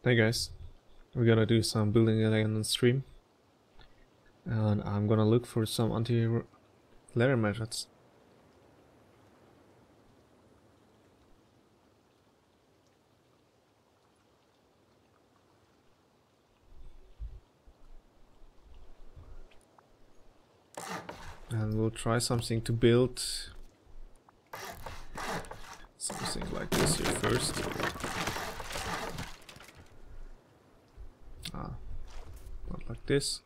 Hey guys, we're gonna do some building again on stream, and I'm gonna look for some anti-ladder methods. And we'll try something to build something like this here first. Not like this.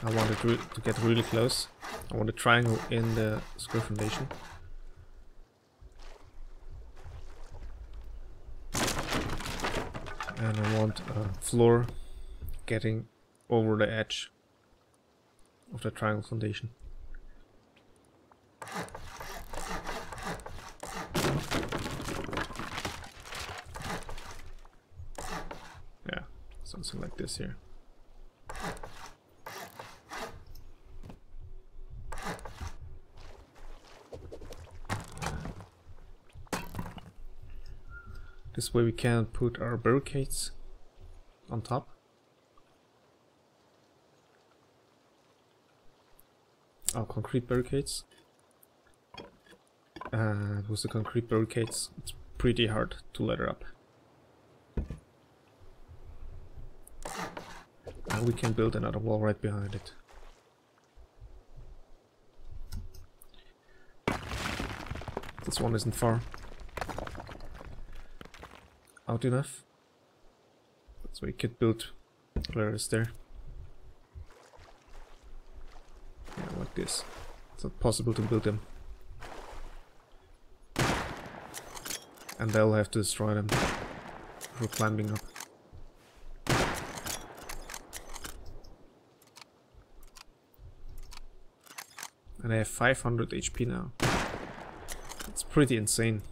I want it to get really close. I want a triangle in the square foundation. And I want a floor getting over the edge of the triangle foundation. Yeah, something like this here. This way we can put our barricades on top. Our concrete barricades. And with the concrete barricades, it's pretty hard to ladder up. And we can build another wall right behind it. This one isn't far out enough, so we could build ladders there. Yeah, like this. It's not possible to build them, and they'll have to destroy them for climbing up. And I have 500 HP now. It's pretty insane.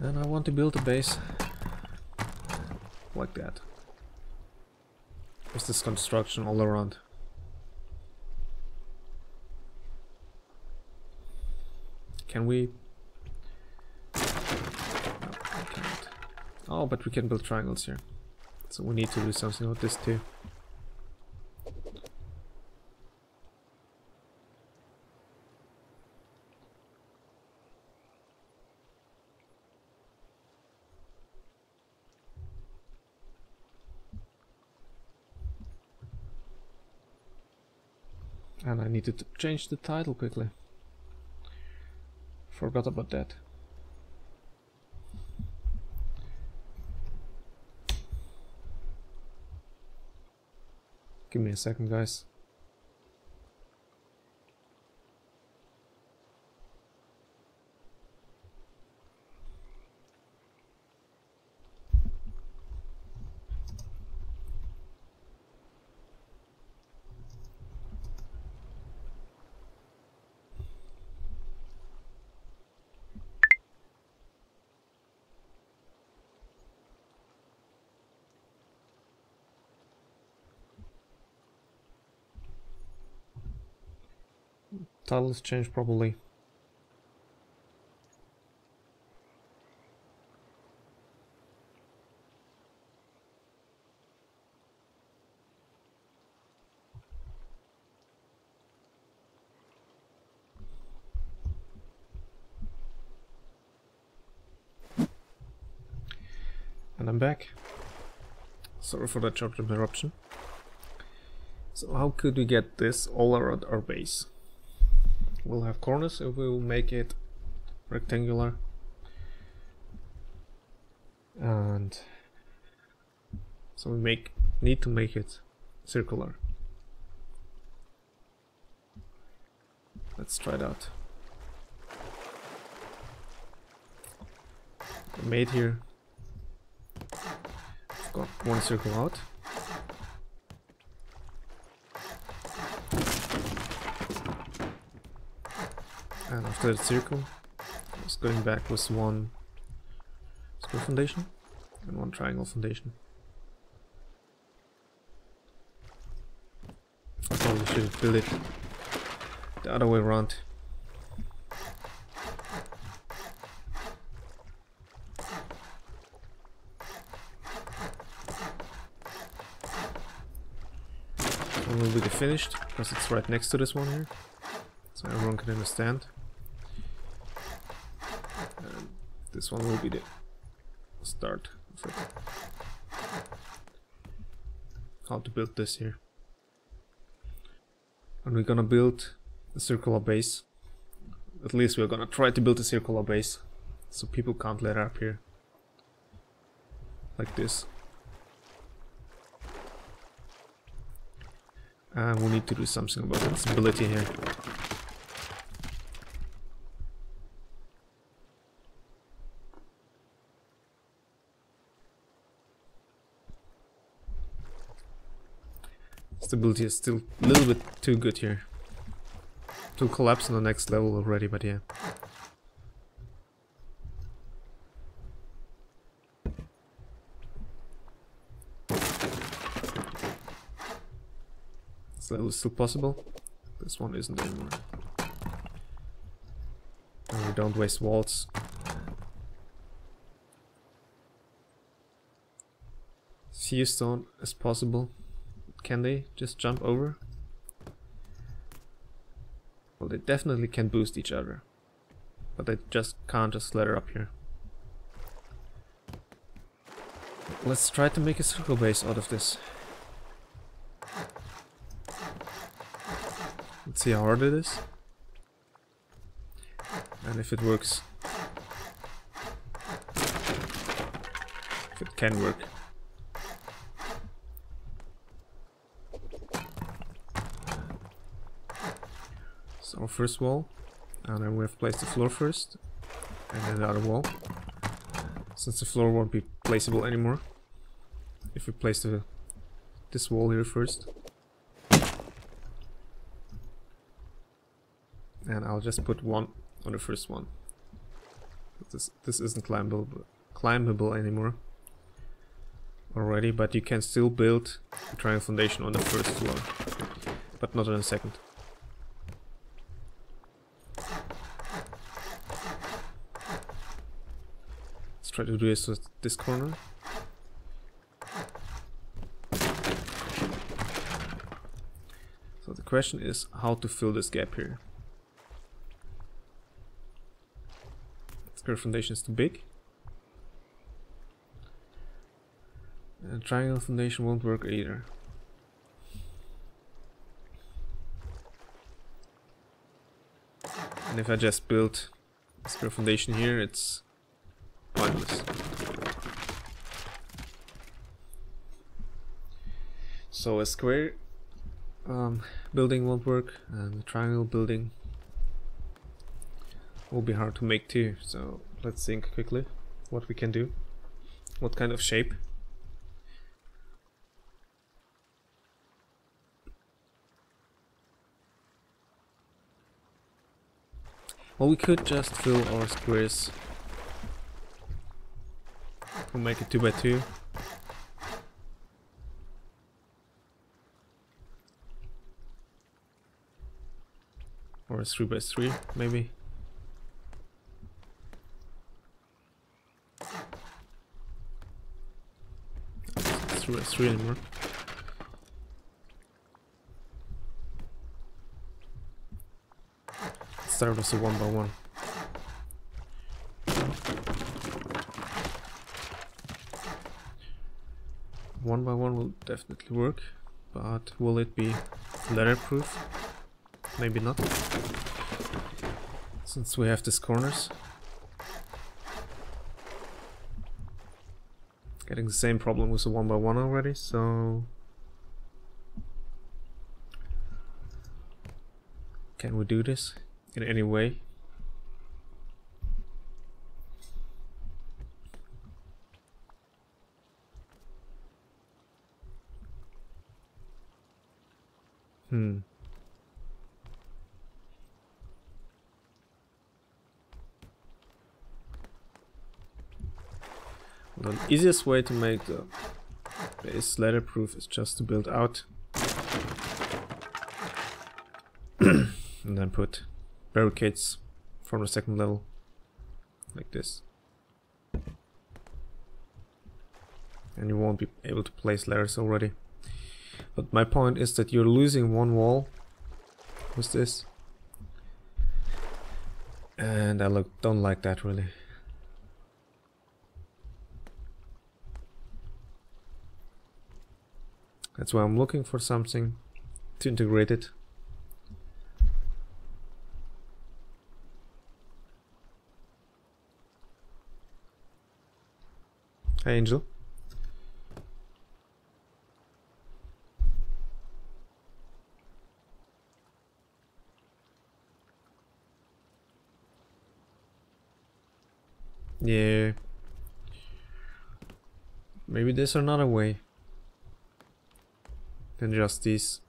And I want to build a base like that. With this construction all around. Can we? No, we can't. Oh, but we can build triangles here. So we need to do something with this too. And I needed to change the title quickly. Forgot about that. Give me a second, guys. Title has changed probably. And I'm back. Sorry for that short interruption. So how could we get this all around our base? We'll have corners if we will make it rectangular, and so we need to make it circular. Let's try it out. I made here. I've got one circle out. And after the circle, it's going back with one square foundation and one triangle foundation. I probably should build it the other way around. One will be the finished, because it's right next to this one here, so everyone can understand. And this one will be the start of it. How to build this here. And we're gonna build a circular base. At least we're gonna try to build a circular base, so people can't ladder up here. Like this. And we need to do something about the stability here. Stability is still a little bit too good here. To collapse on the next level already, but yeah. This level is still possible. This one isn't anymore. And we don't waste walls. Sea stone is possible. Can they just jump over? Well, they definitely can boost each other. But they just can't just ladder up here. Let's try to make a circle base out of this. Let's see how hard it is. And if it works. If it can work. So our first wall. And then we have placed the floor first. And then the other wall. Since the floor won't be placeable anymore. If we place this wall here first. And I'll just put one on the first one. This isn't climbable anymore already, but you can still build a triangle foundation on the first floor, but not on the second. Let's try to do this with this corner. So the question is how to fill this gap here. Square foundation is too big. And triangle foundation won't work either. And if I just build a square foundation here, it's pointless. So a square building won't work, and a triangle building will be hard to make too. So let's think quickly what we can do. What kind of shape? Well, we could just fill our squares. We'll make it 2 by 2. Or a 3 by 3 maybe. It's 3 by 3 anymore. Start with a 1 by 1. One by one will definitely work, but will it be ladder proof? Maybe not, since we have these corners. Getting the same problem with the 1 by 1 already, so can we do this in any way? The easiest way to make the base ladder-proof is just to build out and then put barricades from the second level, like this. And you won't be able to place ladders already. But my point is that you're losing one wall with this. And I don't like that really. That's why I'm looking for something to integrate it. Hi Angel. Yeah. Maybe there's another way than just this.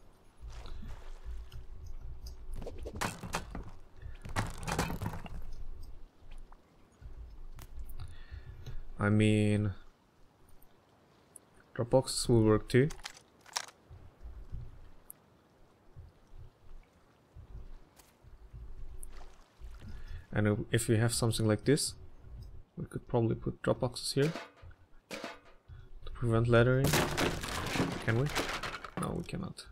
I mean, Dropboxes will work too. And if we have something like this, we could probably put Dropboxes here to prevent laddering. Can we? No, we cannot.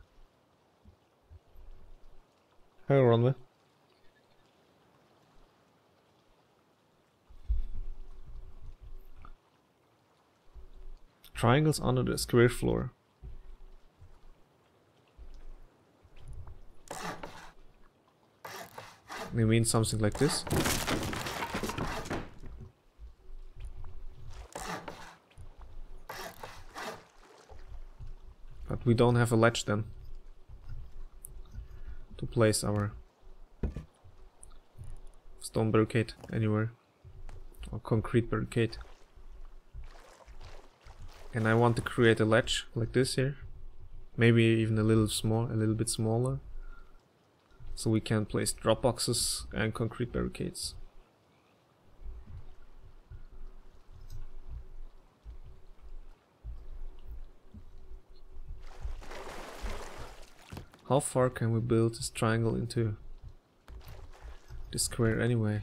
Hi, Ronwe. Triangles under the square floor. They mean something like this. But we don't have a ledge then to place our stone barricade anywhere, or concrete barricade. And I want to create a ledge like this here, maybe even a little bit smaller, so we can place drop boxes and concrete barricades. How far can we build this triangle into this square anyway?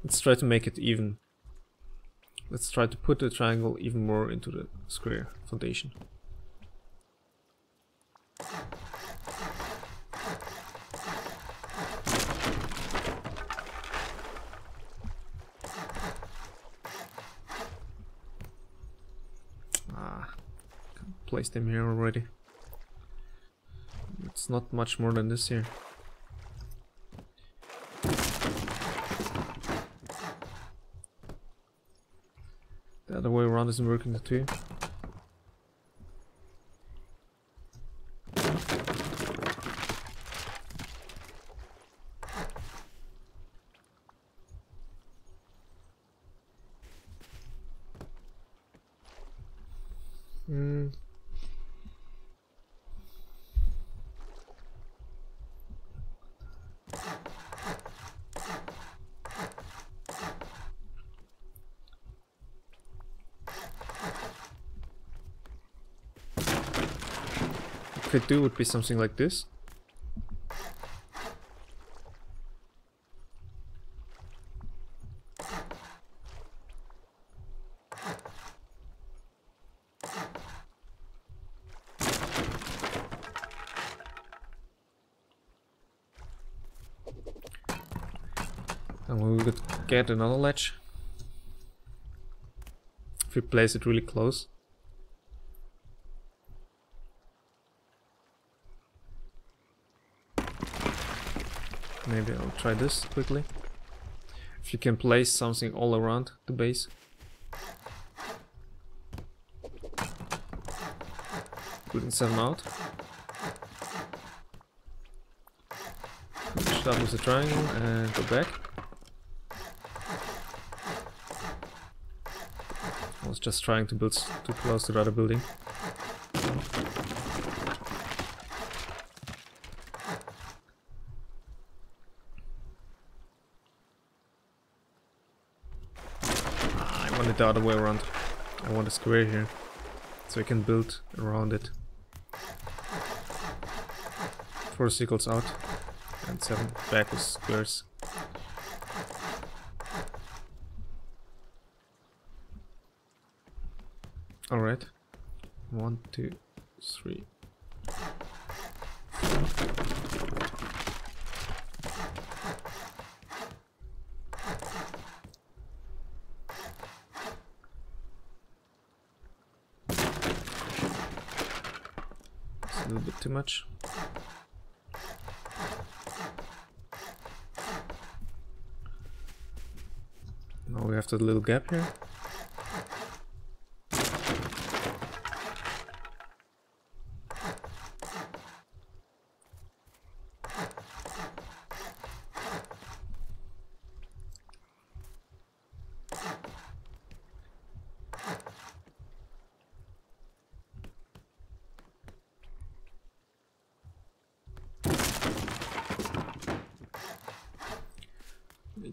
Let's try to make it even. Let's try to put the triangle even more into the square foundation. Place them here already. It's not much more than this here. The other way around isn't working too. Could do would be something like this. And we could get another ledge if we place it really close. Maybe I'll try this quickly. If you can place something all around the base. Putting 7 out. Start with the triangle and go back. I was just trying to build too close to the other building. it the other way around. I want a square here, so I can build around it. 4 circles out, and 7 back with squares. Alright. 1, 2, 3. A little bit too much. Now we have that little gap here.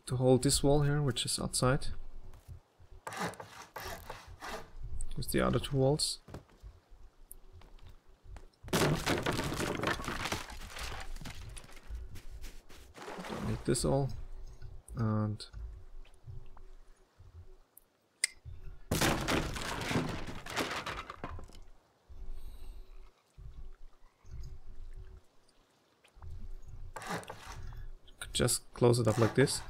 To hold this wall here, which is outside. With the other 2 walls. Don't need this all. And could just close it up like this.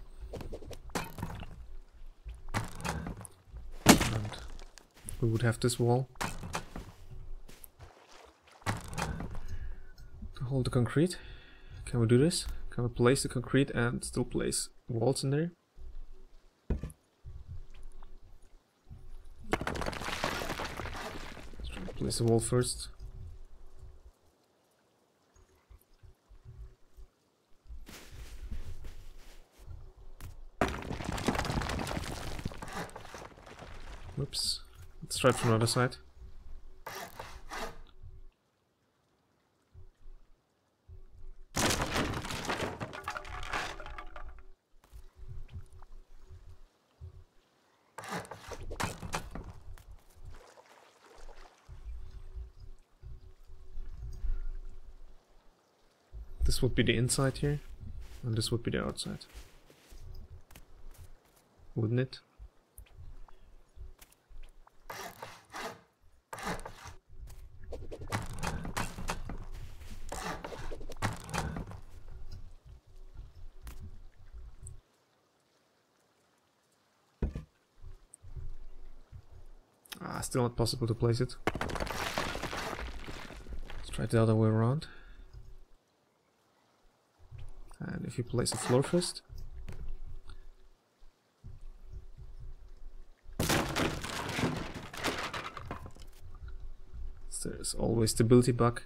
We would have this wall to hold the concrete. Can we do this? Can we place the concrete and still place walls in there? Let's try to place the wall first. Whoops. Let's try it from the other side. This would be the inside here, and this would be the outside. Wouldn't it? Still not possible to place it. Let's try it the other way around. And if you place the floor first. There's always stability bug.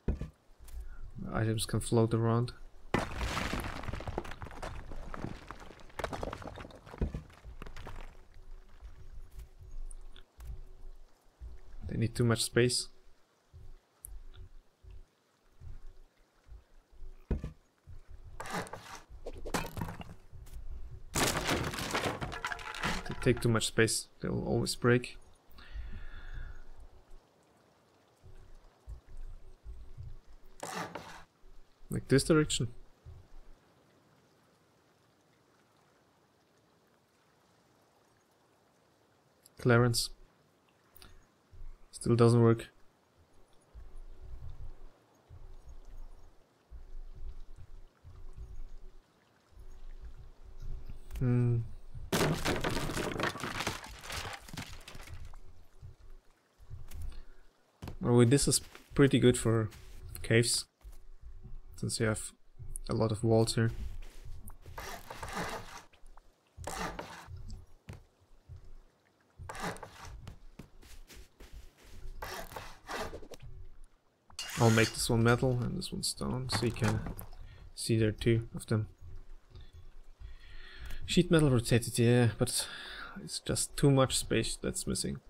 The items can float around. They need too much space. They take too much space, they'll always break. Like this direction. Clarence. Still doesn't work. Well, this is pretty good for caves, since you have a lot of walls here. I'll make this one metal and this one stone, so you can see there 2 of them. Sheet metal rotated, yeah, but it's just too much space that's missing.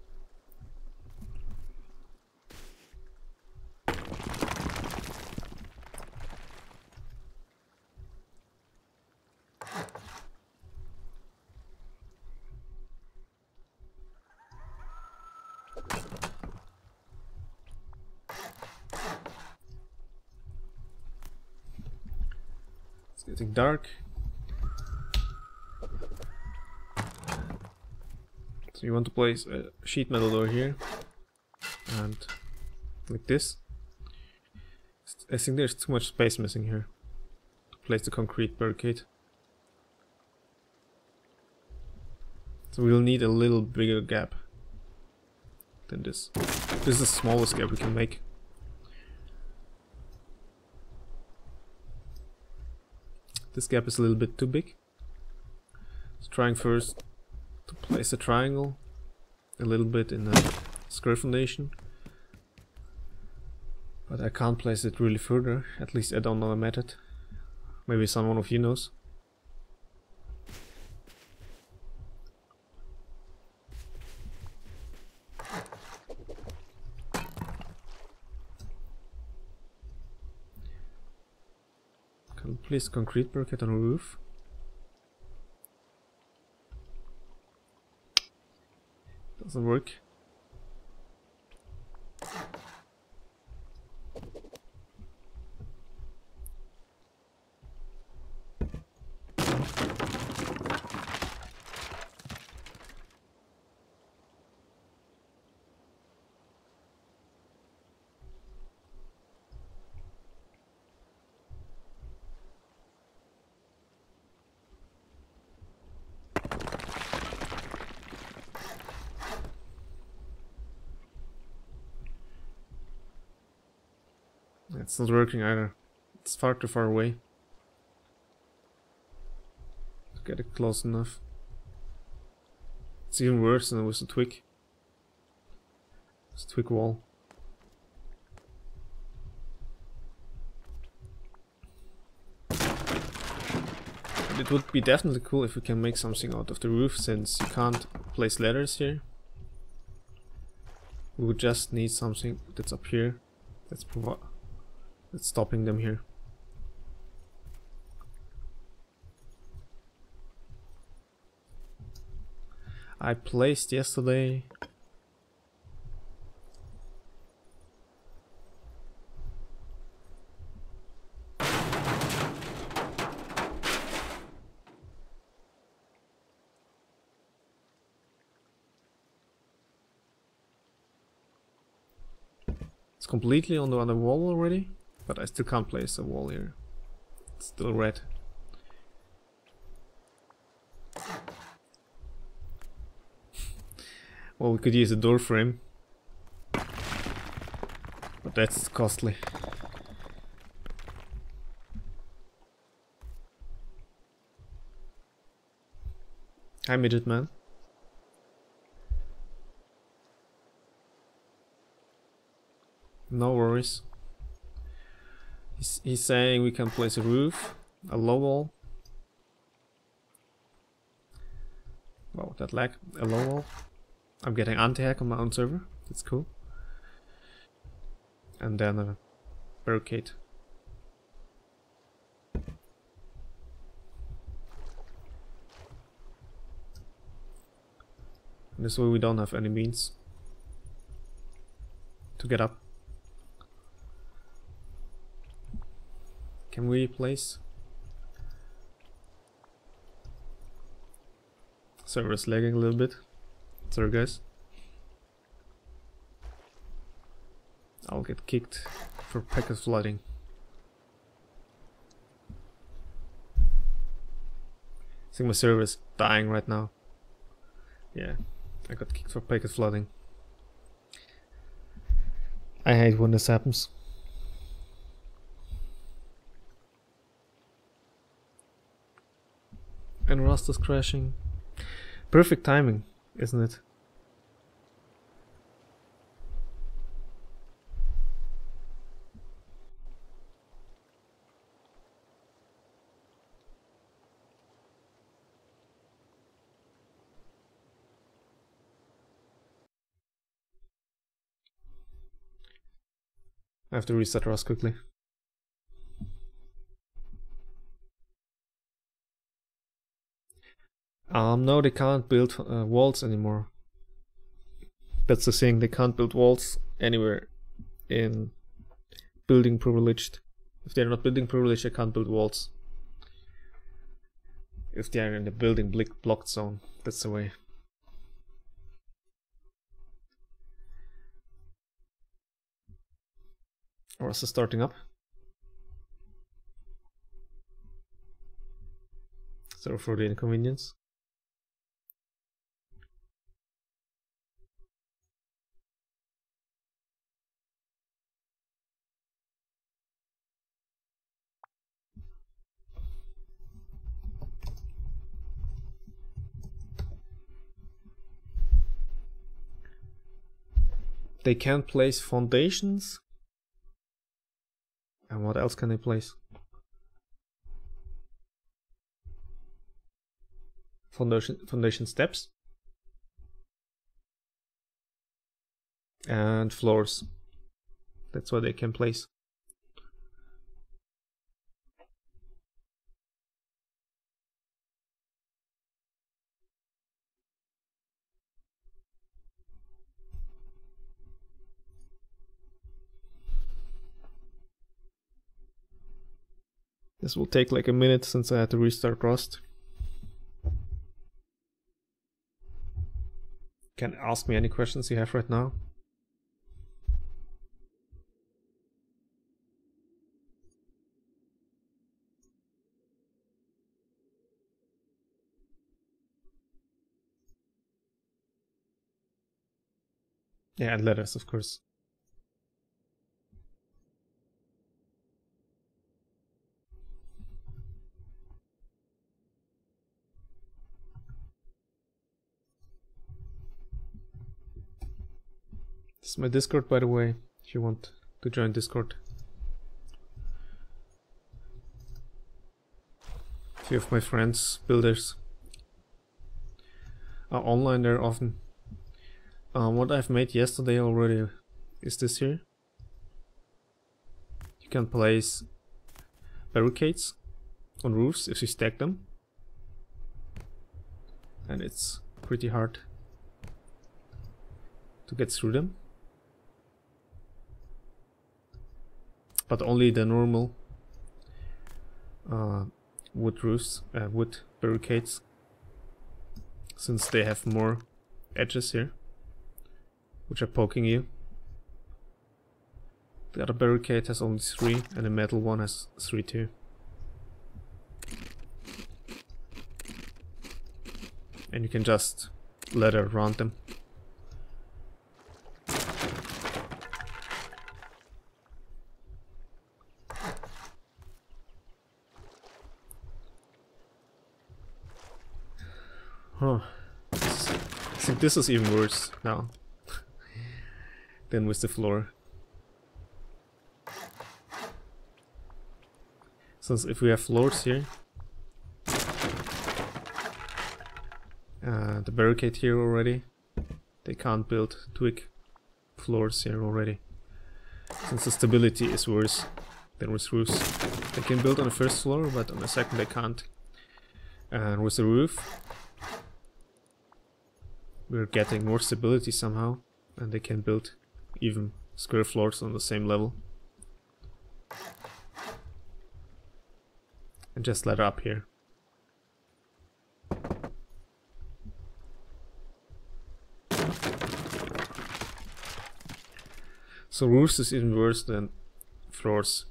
It's getting dark. So you want to place a sheet metal door here. And like this. I think there's too much space missing here to place the concrete barricade. So we'll need a little bigger gap than this. This is the smallest gap we can make. This gap is a little bit too big. So trying first to place a triangle a little bit in the square foundation. But I can't place it really further, at least I don't know a method. Maybe someone of you knows. Can we place concrete barricade on a roof? Doesn't work. It's not working either. It's far too far away to get it close enough. It's even worse than with the twig. It's a twig wall. But it would be definitely cool if we can make something out of the roof, since you can't place ladders here. We would just need something that's up here that's stopping them here. I placed yesterday it's completely on the wall already. But I still can't place a wall here. It's still red. Well, we could use a door frame. But that's costly. Hi, Midget Man. No worries. He's saying we can place a roof, a low wall. Wow, that lag. A low wall. I'm getting anti-hack on my own server. That's cool. And then a barricade. This way we don't have any means to get up. Can we place? Server is lagging a little bit. Sorry guys. I'll get kicked for packet flooding. I think my server is dying right now. Yeah, I got kicked for packet flooding. I hate when this happens. And Rust is crashing. Perfect timing, isn't it? I have to reset Rust quickly. No, they can't build walls anymore. That's the thing, they can't build walls anywhere in building privileged. If they're not building privileged, they can't build walls. if they are in the building blocked zone. That's the way. Or is it starting up? Sorry for the inconvenience. They can place foundations. And what else can they place? Foundation steps. And floors. That's what they can place. This will take like a minute since I had to restart Rust. Can ask me any questions you have right now. Yeah, and letters, of course. This is my Discord, by the way, if you want to join Discord. A few of my friends, builders, are online there often. What I've made yesterday already is this here. You can place barricades on roofs if you stack them. And it's pretty hard to get through them. But only the normal wood roofs, wood barricades, since they have more edges here, which are poking you. The other barricade has only 3, and the metal one has 3 too. And you can just ladder around them. Huh. I think this is even worse now than with the floor. Since if we have floors here, the barricade here already, they can't build twig floors here already. Since the stability is worse than with roofs. They can build on the first floor, but on the second they can't. And with the roof, we're getting more stability somehow, and they can build even square floors on the same level. And just ladder up here. So roofs is even worse than floors.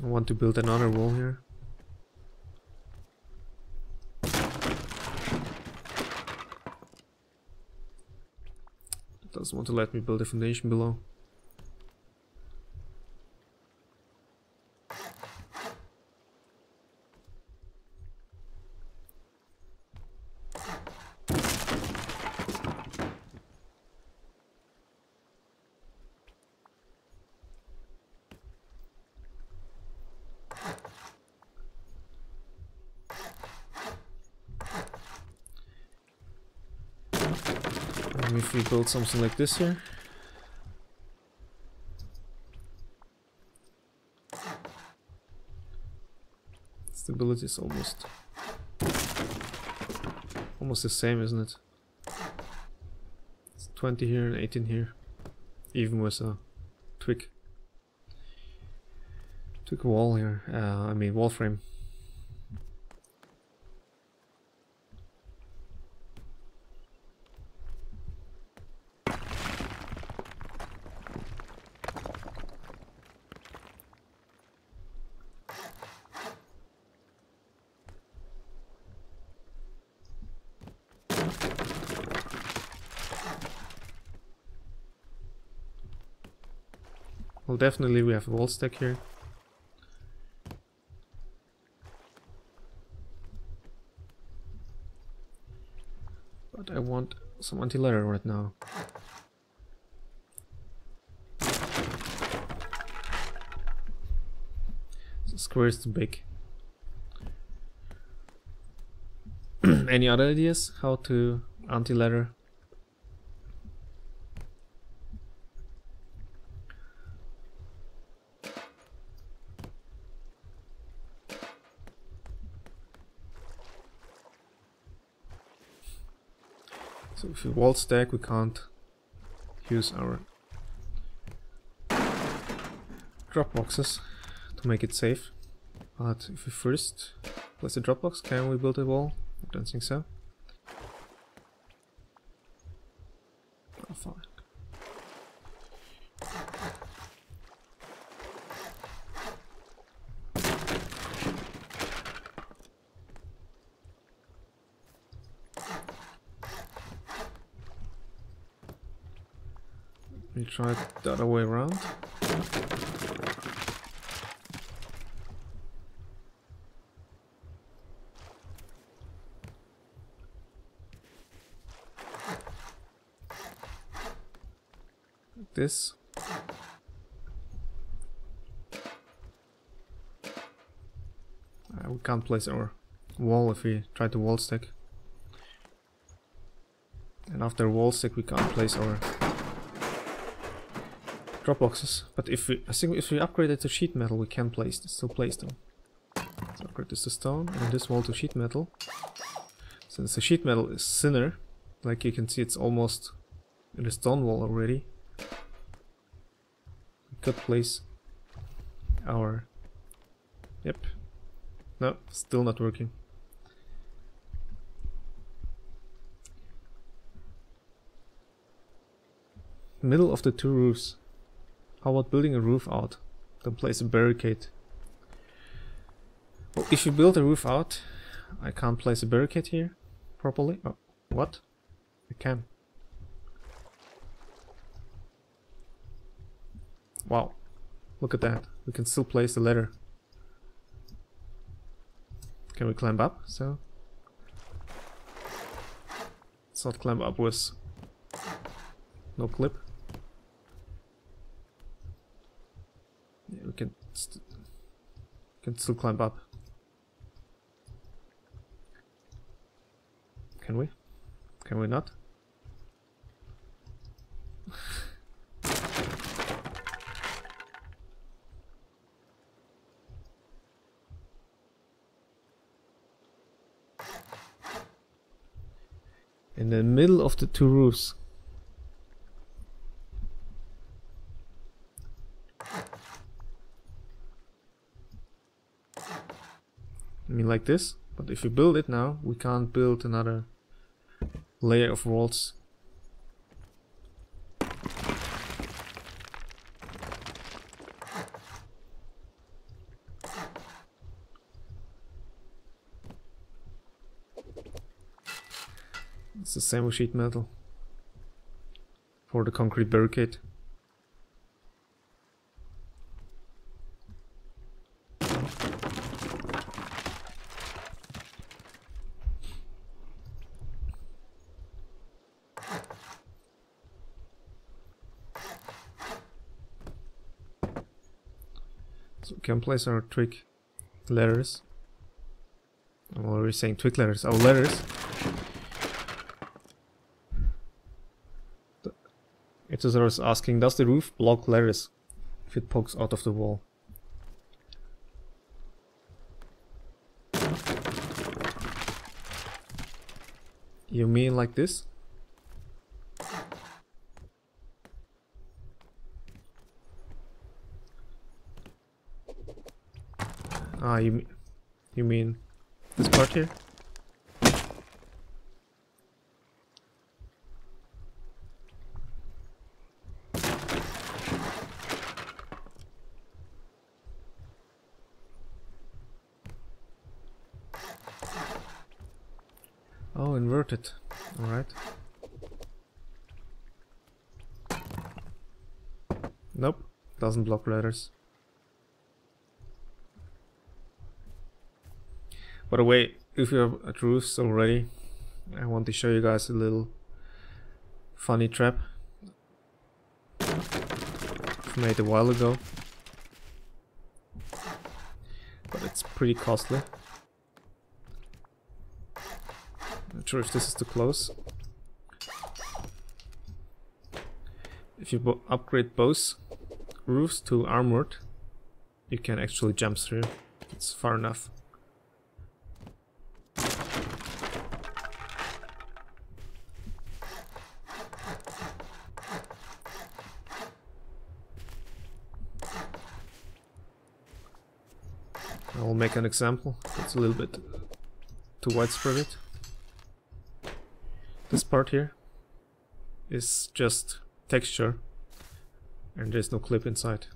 I want to build another wall here. It doesn't want to let me build a foundation below. Maybe if we build something like this here. Stability is almost the same, isn't it? It's 20 here and 18 here, even with a twig wall here. I mean wall frame. Well, definitely we have a wall stack here. But I want some anti-ladder right now. The square is too big. Any other ideas how to anti-ladder? So if we wall stack, we can't use our drop boxes to make it safe. But if we first place a drop box, can we build a wall? I don't think so. Oh, fine. We try it the other way around. Like this. We can't place our wall if we try to wall stack. And after wall stack we can't place our drop boxes, but I think if we upgrade it to sheet metal, we can still place them. So upgrade this to stone and this wall to sheet metal. Since the sheet metal is thinner, like you can see, it's almost in the stone wall already. We could place our. Yep. No, still not working. Middle of the two roofs. How about building a roof out? Then place a barricade. Well, if you build a roof out, I can't place a barricade here properly. Oh, what? I can. Wow. Look at that. We can still place the ladder. Can we climb up? So let's not climb up with no clip. Yeah, we can still climb up. Can we? Can we not? In the middle of the two roofs. I mean like this, but if we build it now, we can't build another layer of walls. It's the same with sheet metal for the concrete barricade. So we can place our twig ladders. I'm already saying twig ladders. Our ladders. Etosaur is asking, does the roof block ladders if it pokes out of the wall? You mean like this? Ah, you mean this part here? Oh, inverted. Alright. Nope, doesn't block ladders. By the way, if you're at roofs already, I want to show you guys a little funny trap I've made a while ago, but it's pretty costly. Not sure if this is too close. If you upgrade both roofs to armored, you can actually jump through. It's far enough. I'll make an example. It's a little bit too widespread. It. This part here is just texture and there's no clip inside.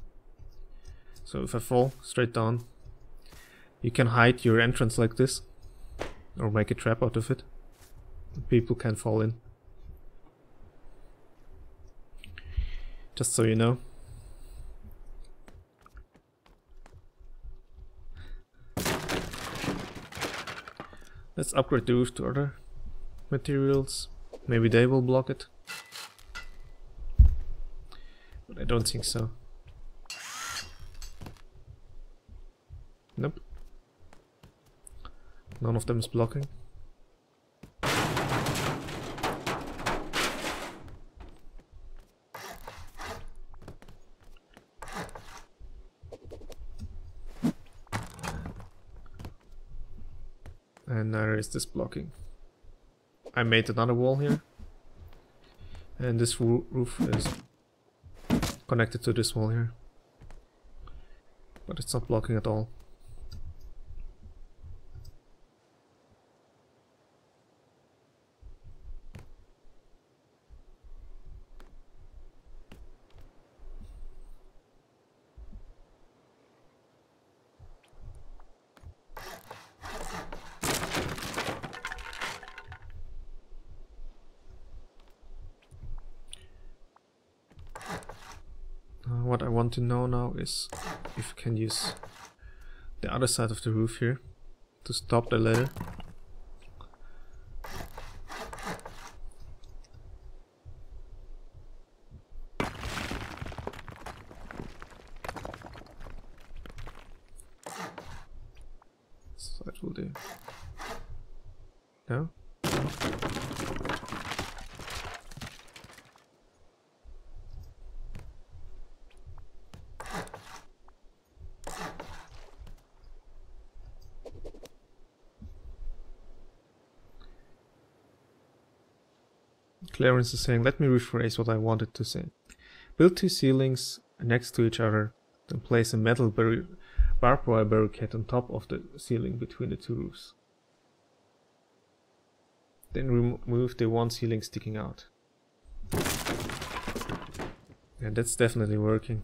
So if I fall straight down, you can hide your entrance like this or make a trap out of it. People can fall in. Just so you know. Let's upgrade the roof to other materials. Maybe they will block it. But I don't think so. Nope. None of them is blocking. And there is this blocking. I made another wall here. And this roof is connected to this wall here. But it's not blocking at all. What I want to know now is if you can use the other side of the roof here to stop the ladder. So that will do. No? Clarence is saying, let me rephrase what I wanted to say. Build two ceilings next to each other, then place a metal barbed wire barricade on top of the ceiling between the two roofs. Then remove the one ceiling sticking out. And that's definitely working.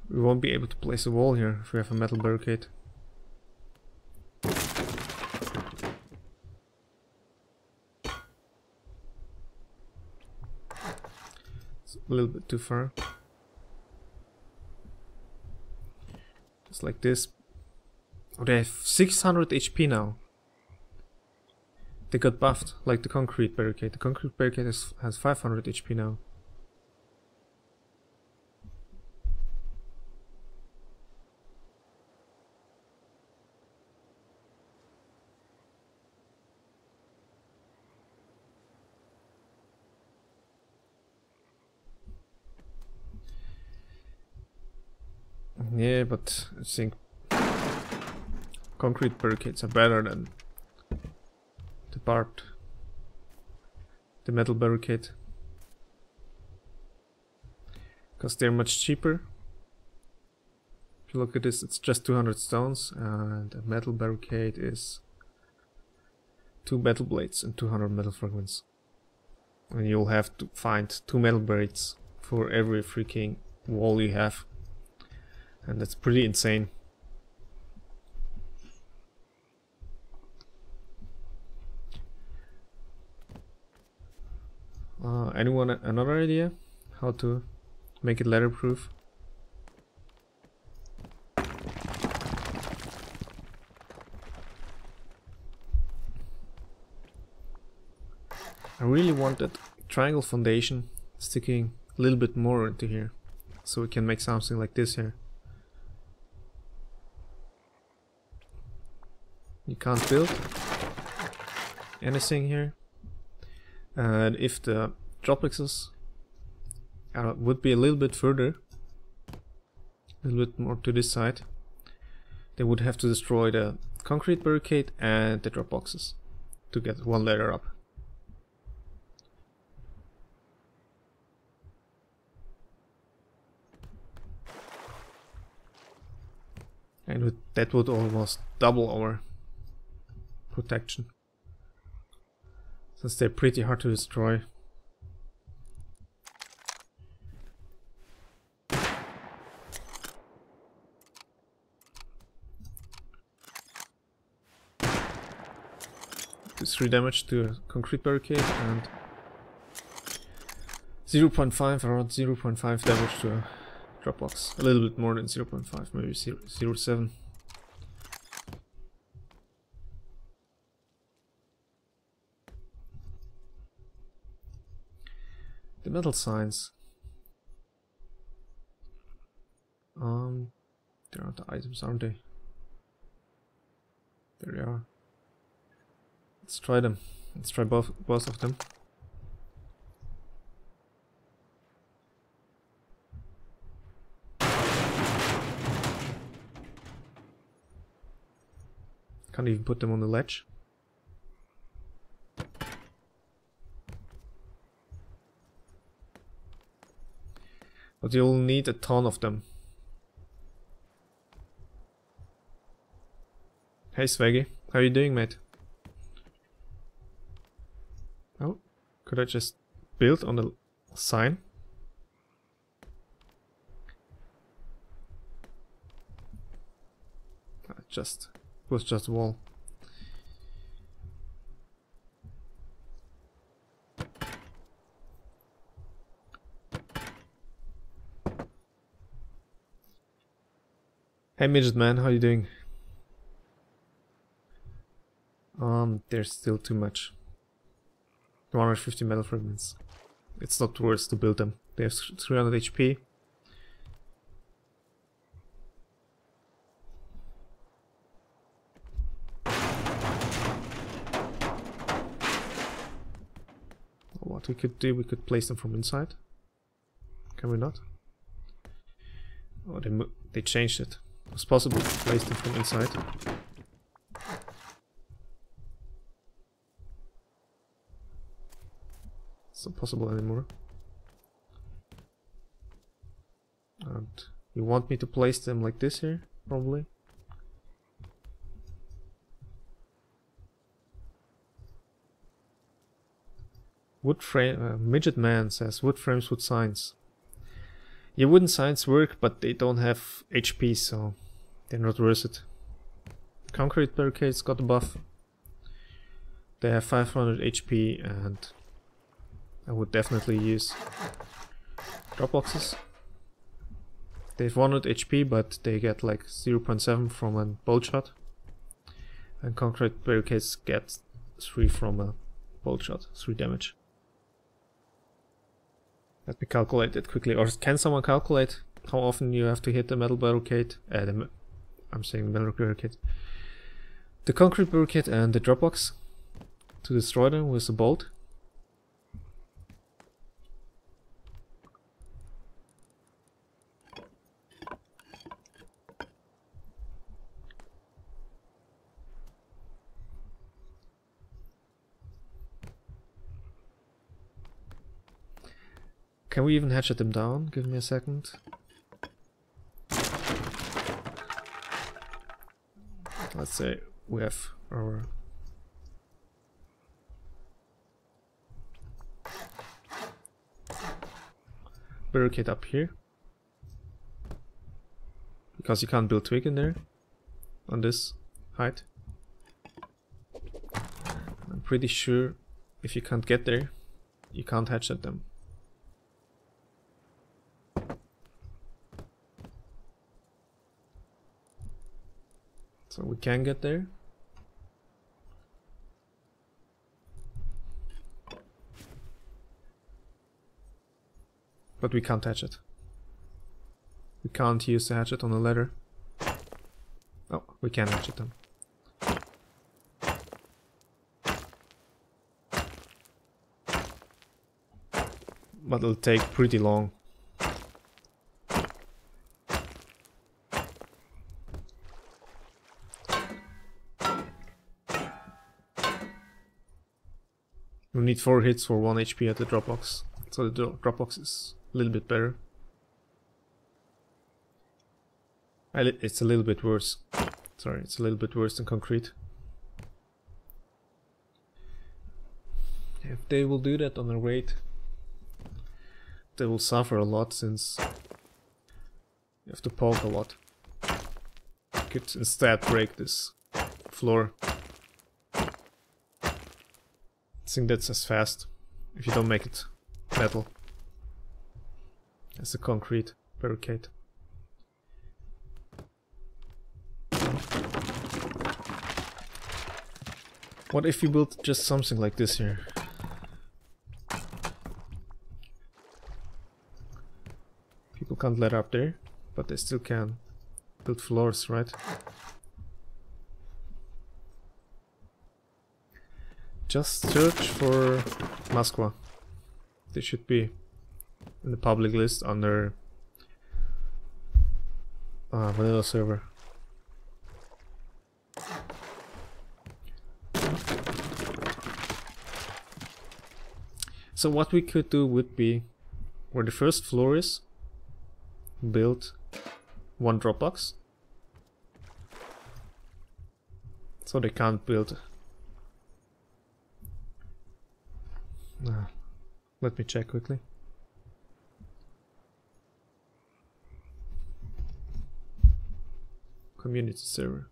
We won't be able to place a wall here if we have a metal barricade. It's a little bit too far. It's like this. Oh, they have 600 HP now. They got buffed, like the concrete barricade. The concrete barricade has 500 HP now. Yeah, but I think concrete barricades are better than the metal barricade, because they're much cheaper. If you look at this, it's just 200 stones, and a metal barricade is 2 metal blades and 200 metal fragments. And you'll have to find 2 metal blades for every freaking wall you have. And that's pretty insane. Anyone another idea how to make it leatherproof? I really want that triangle foundation sticking a little bit more into here, so we can make something like this here. You can't build anything here, and if the duplexes would be a little bit further, a little bit more to this side, they would have to destroy the concrete barricade and the drop boxes to get one ladder up. And that would almost double our protection, since they're pretty hard to destroy. Do 3 damage to a concrete barricade and 0.5, around 0.5 damage to a drop box. A little bit more than 0.5, maybe 0.7. The metal signs. There are the items, aren't they? There they are. Let's try them. Let's try both of them. Can't even put them on the ledge. But you'll need a ton of them. Hey Swaggy, how you doing, mate? Oh, could I just build on the sign? It was just a wall. Hey Midget Man, how you doing? There's still too much. 150 metal fragments. It's not worth to build them. They have 300 HP. What we could do, we could place them from inside. Can we not? Oh, they changed it. It was possible to place them from inside. It's not possible anymore. And you want me to place them like this here, probably? Wood frame, Midget Man says wood frames, wood signs. Yeah, wooden signs work, but they don't have HP, so they're not worth it. Concrete barricades got a buff. They have 500 HP, and I would definitely use drop boxes. They have 100 HP, but they get like 0.7 from a bolt shot. And concrete barricades get 3 from a bolt shot, 3 damage. Let me calculate it quickly. Or can someone calculate how often you have to hit the metal barricade? I'm saying metal barricade. The concrete barricade and the Dropbox to destroy them with a bolt. Can we even hatchet them down? Give me a second. Let's say we have our barricade up here, because you can't build twig in there on this height. I'm pretty sure if you can't get there, you can't hatchet them. So we can get there. But we can't hatchet. We can't use the hatchet on the ladder. Oh, we can hatchet them. But it'll take pretty long. We need 4 hits for 1 HP at the Dropbox, so the Dropbox is a little bit better. It's a little bit worse. Sorry, it's a little bit worse than concrete. If they will do that on a raid, they will suffer a lot, since you have to poke a lot. You could instead break this floor. I think that's as fast, if you don't make it metal, as a concrete barricade. What if you build just something like this here? People can't ladder up there, but they still can build floors, right? Just search for Moskva. They should be in the public list under vanilla server. So what we could do would be, where the first floor is, build 1 Dropbox. So they can't build. Let me check quickly. Community server.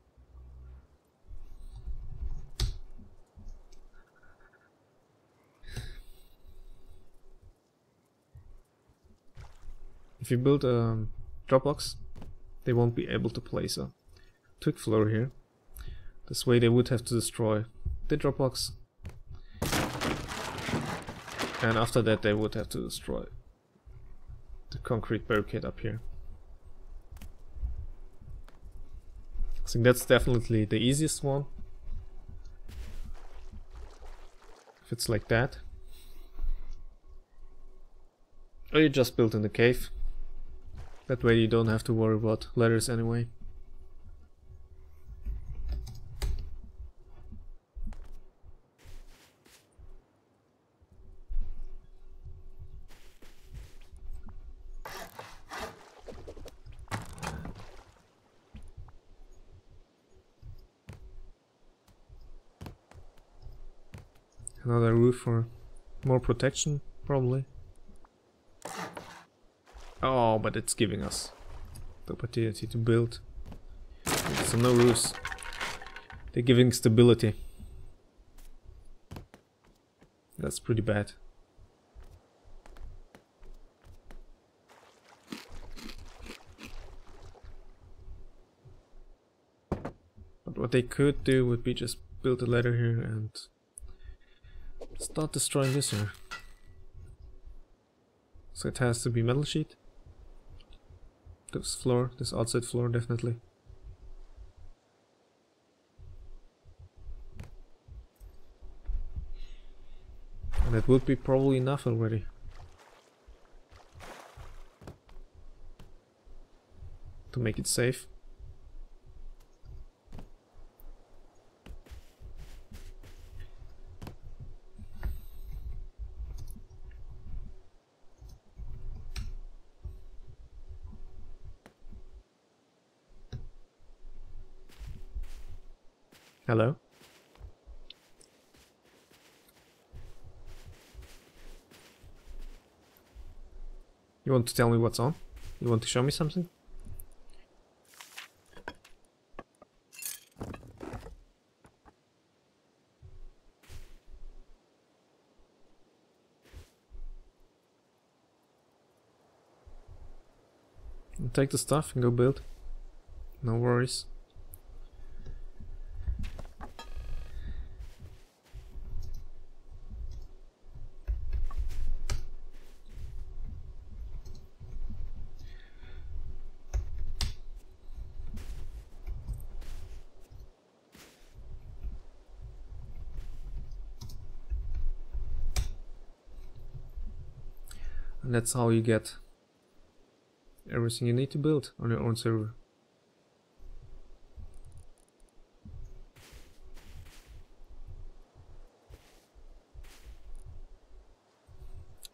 If you build a Dropbox, they won't be able to place a twig floor here. This way they would have to destroy the Dropbox. And after that they would have to destroy the concrete barricade up here. I think that's definitely the easiest one. If it's like that. Or you just build in the cave. That way you don't have to worry about ladders anyway. Another roof for more protection, probably. Oh, but it's giving us the opportunity to build. So no roofs. They're giving stability. That's pretty bad. what they could do would be just build a ladder here and start destroying this here. So it has to be metal sheet. This floor, this outside floor definitely. And that would be probably enough already. To make it safe. Hello? You want to tell me what's on? You want to show me something? Take the stuff and go build. No worries. And that's how you get everything you need to build on your own server.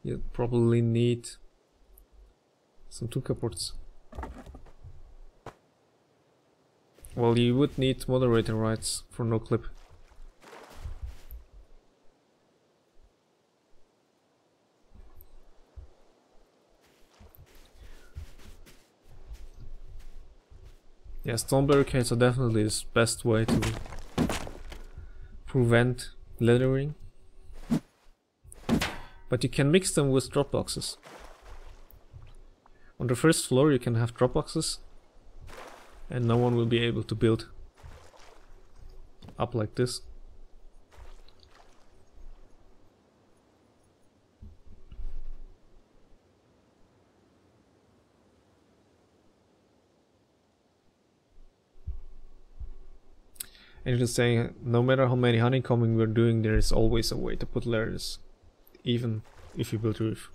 You probably need some Tuka ports. Well, you would need moderator rights for NoClip. Yeah, stone barricades are definitely the best way to prevent laddering. But you can mix them with drop boxes. On the first floor you can have drop boxes and no one will be able to build up like this. And you're just saying, no matter how many honeycombing we're doing, there is always a way to put ladders, even if you build roof.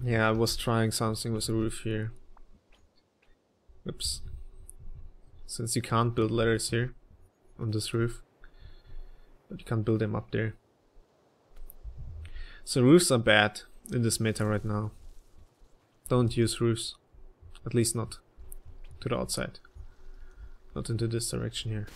Yeah, I was trying something with the roof here. Oops. Since you can't build ladders here on this roof, but you can't build them up there. So roofs are bad in this meta right now. Don't use roofs. At least not to the outside. Not into this direction here.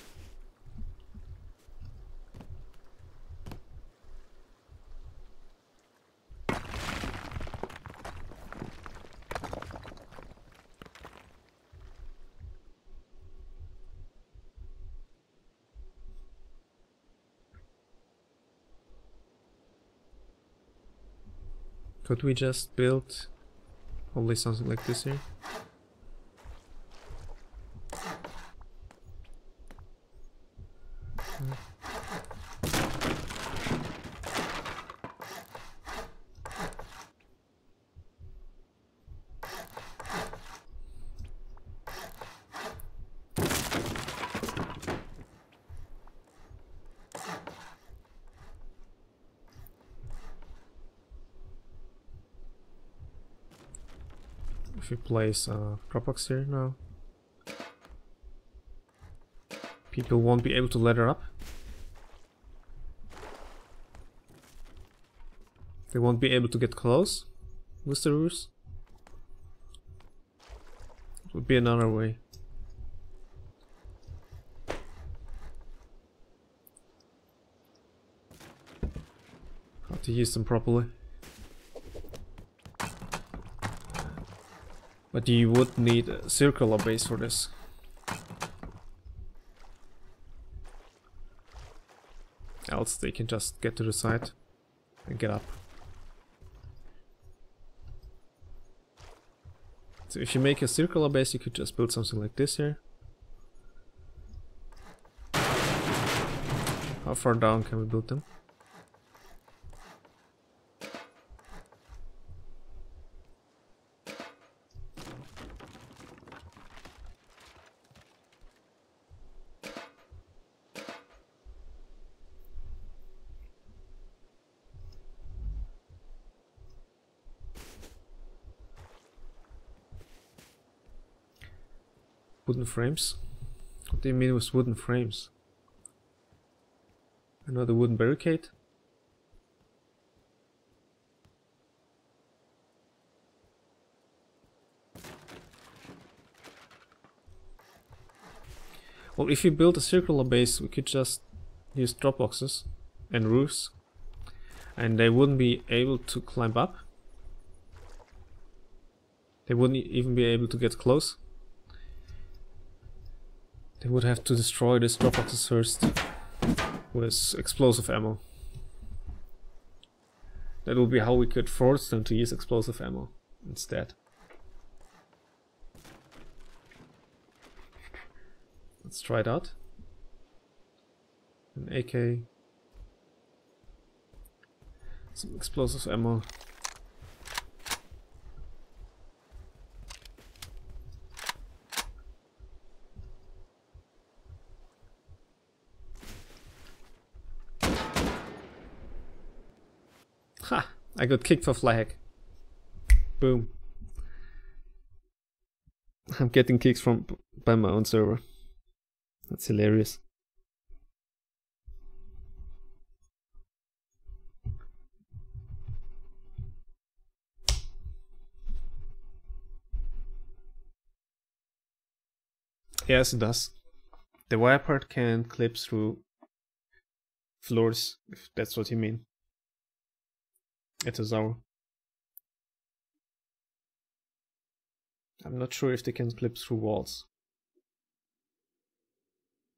Could we just build probably something like this here? If we place a Dropbox here now, people won't be able to ladder up. They won't be able to get close with the roofs. It would be another way. How to use them properly. But you would need a circular base for this. Else they can just get to the side and get up. So if you make a circular base, you could just build something like this here. How far down can we build them? Wooden frames? What do you mean with wooden frames? Another wooden barricade? Well, if you build a circular base, we could just use drop boxes and roofs, and they wouldn't be able to climb up. They wouldn't even be able to get close. They would have to destroy these drop boxes first with explosive ammo. That would be how we could force them to use explosive ammo instead. Let's try it out. An AK. Some explosive ammo. Ha! I got kicked for flag. Boom. I'm getting kicks by my own server. That's hilarious. Yes, it does. The wire part can clip through floors, if that's what you mean. It is our. I'm not sure if they can clip through walls.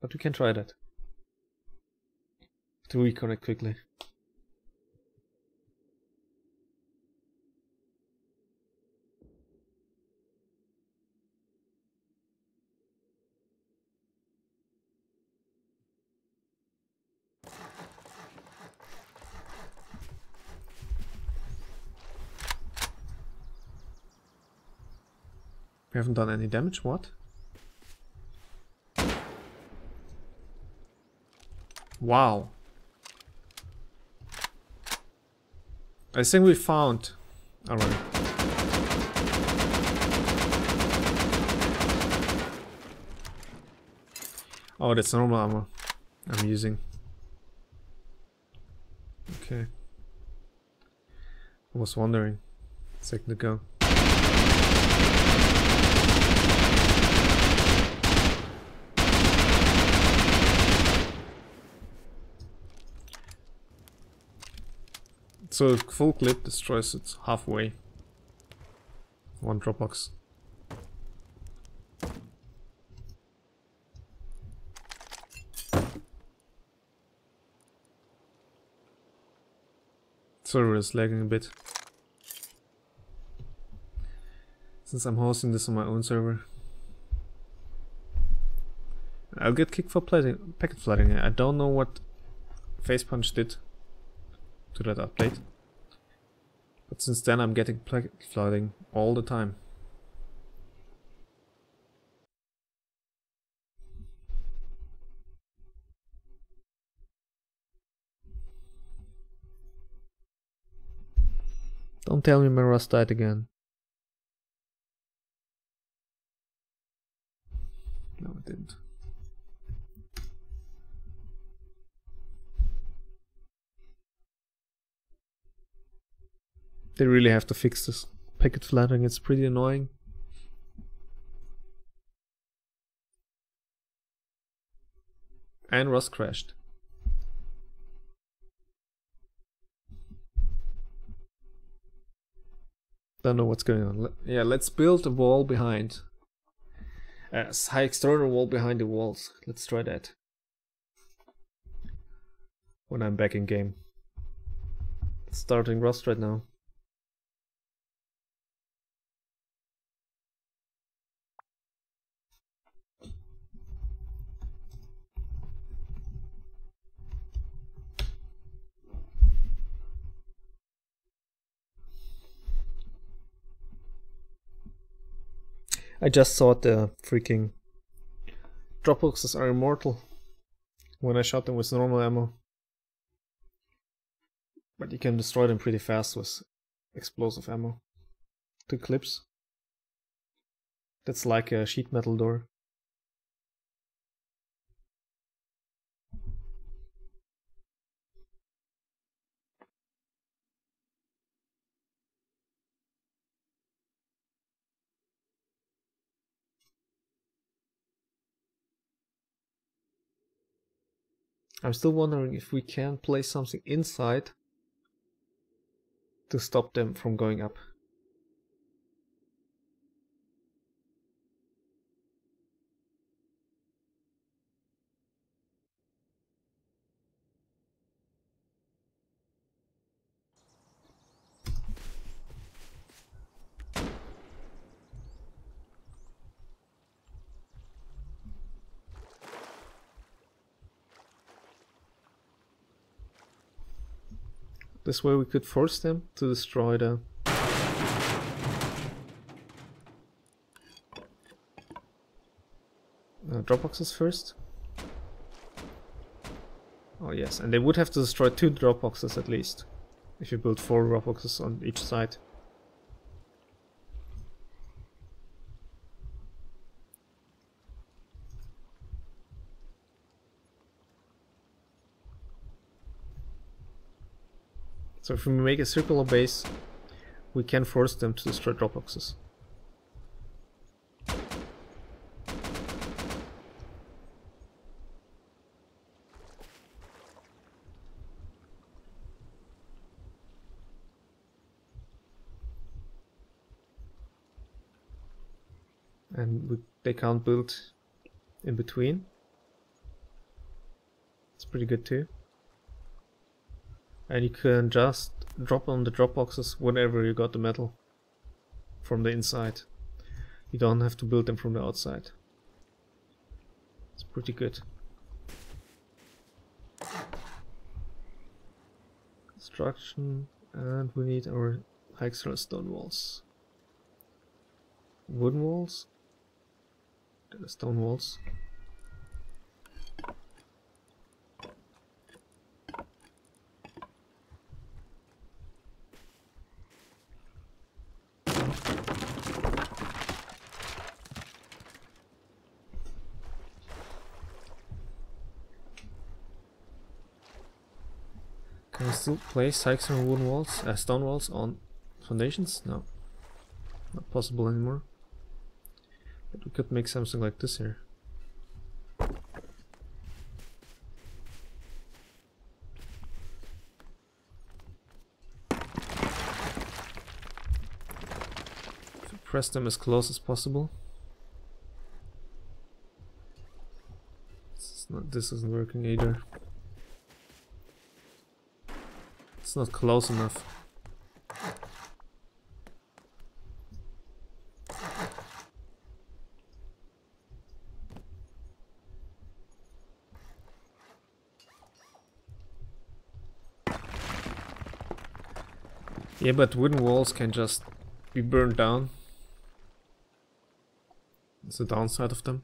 But we can try that. To reconnect quickly. We haven't done any damage, what? Wow. I think we found. Alright. Oh, that's normal armor I'm using. Okay. I was wondering a second ago. So full clip destroys it halfway. One Dropbox. Server is lagging a bit. Since I'm hosting this on my own server. I'll get kicked for packet flooding. I don't know what Facepunch did to that update. But since then I'm getting packet flooding all the time. Don't tell me my Rust died again. No, it didn't. They really have to fix this packet flooding, it's pretty annoying. And Rust crashed. Don't know what's going on. Yeah, let's build a wall behind. A high external wall behind the walls. Let's try that. When I'm back in game. Starting Rust right now. I just thought the freaking Dropboxes are immortal when I shot them with normal ammo. But you can destroy them pretty fast with explosive ammo. 2 clips. That's like a sheet metal door. I'm still wondering if we can place something inside to stop them from going up. This way we could force them to destroy the Dropboxes first. Oh yes, and they would have to destroy 2 Dropboxes at least, if you build 4 Dropboxes on each side. So if we make a circular base, we can force them to destroy Dropboxes. And they can't build in between. It's pretty good too. And you can just drop on the Dropboxes whenever you got the metal from the inside. You don't have to build them from the outside. It's pretty good. Construction, and we need our hexagonal stone walls. Wooden walls? The stone walls. Can we still place hexagonal wooden walls, stone walls on foundations? No, not possible anymore. But we could make something like this here. If we press them as close as possible. This isn't working either. It's not close enough. Yeah, but wooden walls can just be burned down. That's the downside of them.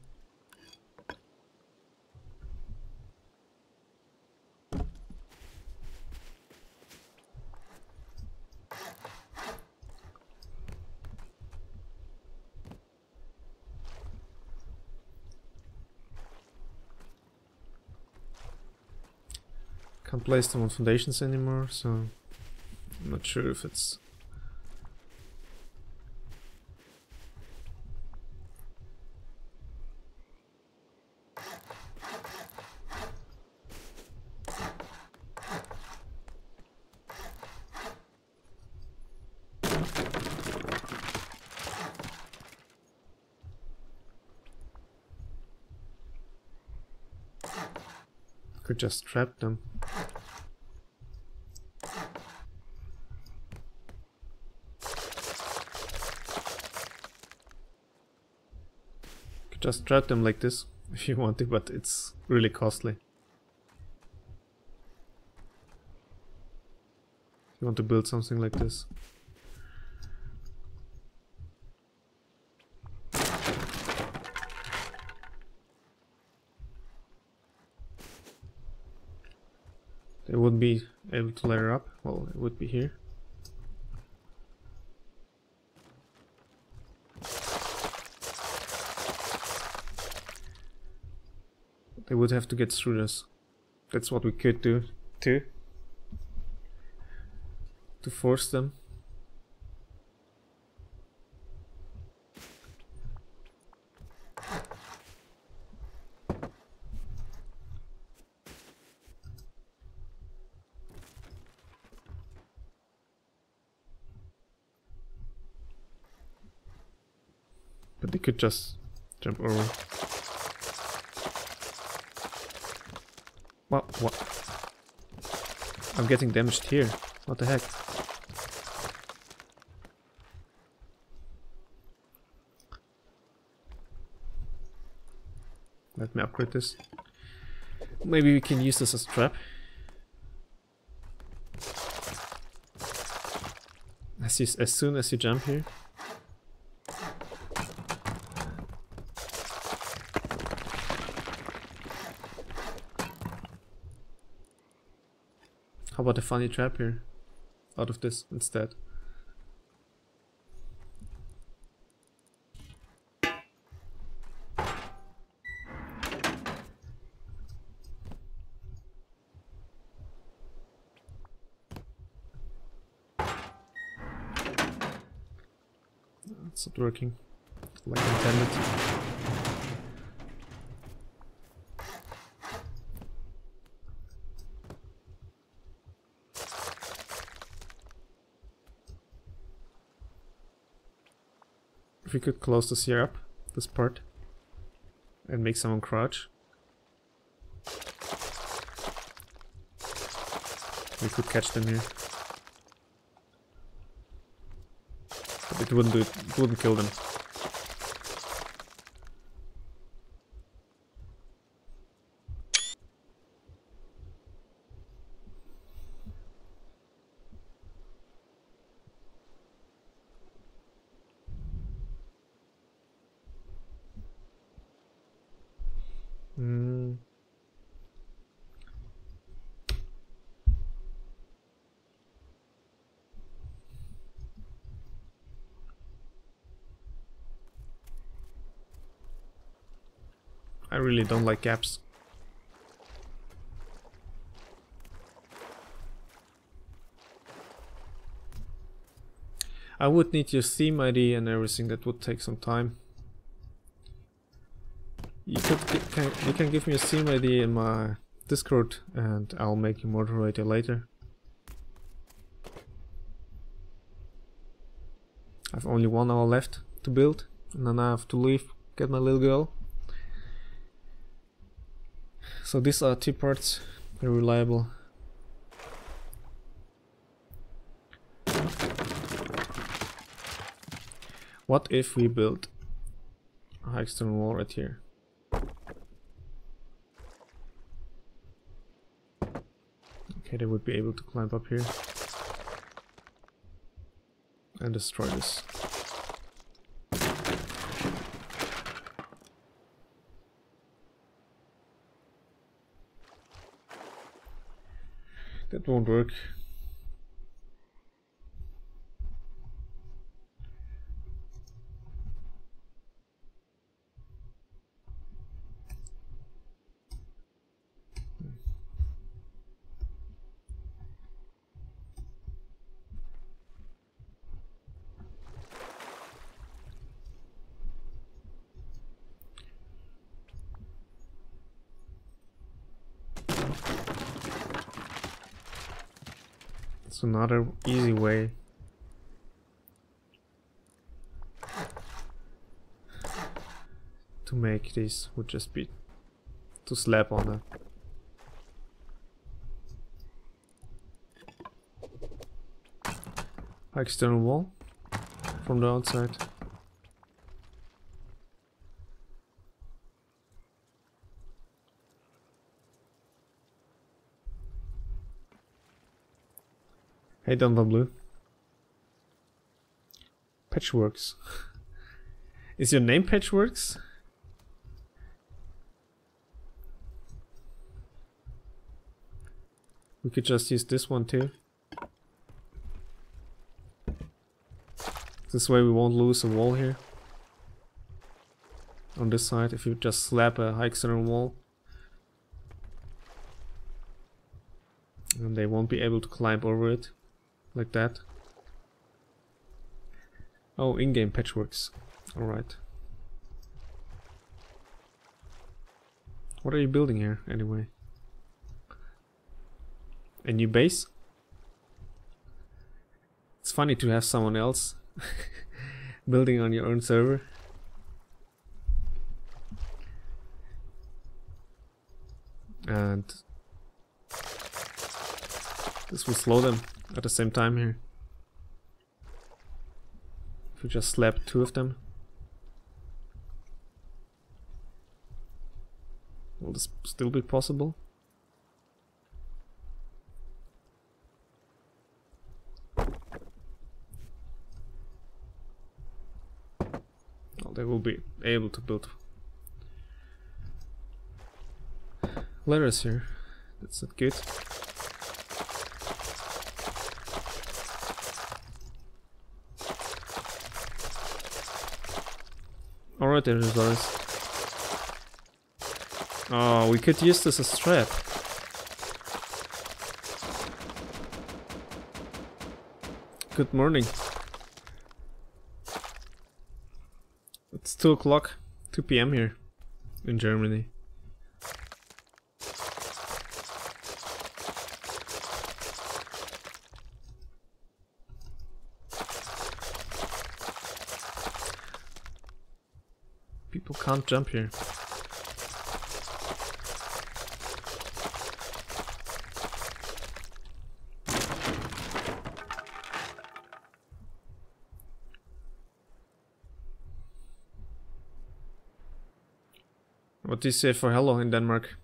Can't place them on foundations anymore, so I'm not sure if it's... Could just trap them. Could just trap them like this if you want to, but it's really costly. If you want to build something like this. wouldn't be able to ladder up. Well, it would be here. They would have to get through this. That's what we could do too. To force them. But they could just jump over. What? I'm getting damaged here. What the heck? Let me upgrade this. Maybe we can use this as a trap. As soon as you jump here. How about a funny trap here? Out of this instead. It's not working like intended. If we could close this here up, this part, and make someone crouch, we could catch them here. But it wouldn't do it, it wouldn't kill them. I really don't like gaps. I would need your Steam ID and everything. That would take some time. You can give me a Steam ID in my Discord and I'll make you moderator later. I've only 1 hour left to build and then I have to leave, get my little girl. So these are 2 parts, very reliable. What if we build a external wall right here? Okay, they would be able to climb up here and destroy this. That won't work. It's another easy way to make this would just be to slap on a external wall from the outside. Hey Dunvan Blue. Patchworks. Is your name Patchworks? We could just use this one too. This way we won't lose a wall here. On this side, if you just slap a high external wall. And they won't be able to climb over it. Like that. Oh, in-game patchworks. Alright. What are you building here, anyway? A new base? It's funny to have someone else building on your own server. And this will slow them at the same time here. If we just slap two of them. Will this still be possible? Well, they will be able to build ladders here. That's not good. Alright, there's ours. Oh, we could use this as a trap. Good morning. It's 2 o'clock, 2 p.m. here in Germany. People can't jump here. What do you say for hello in Denmark?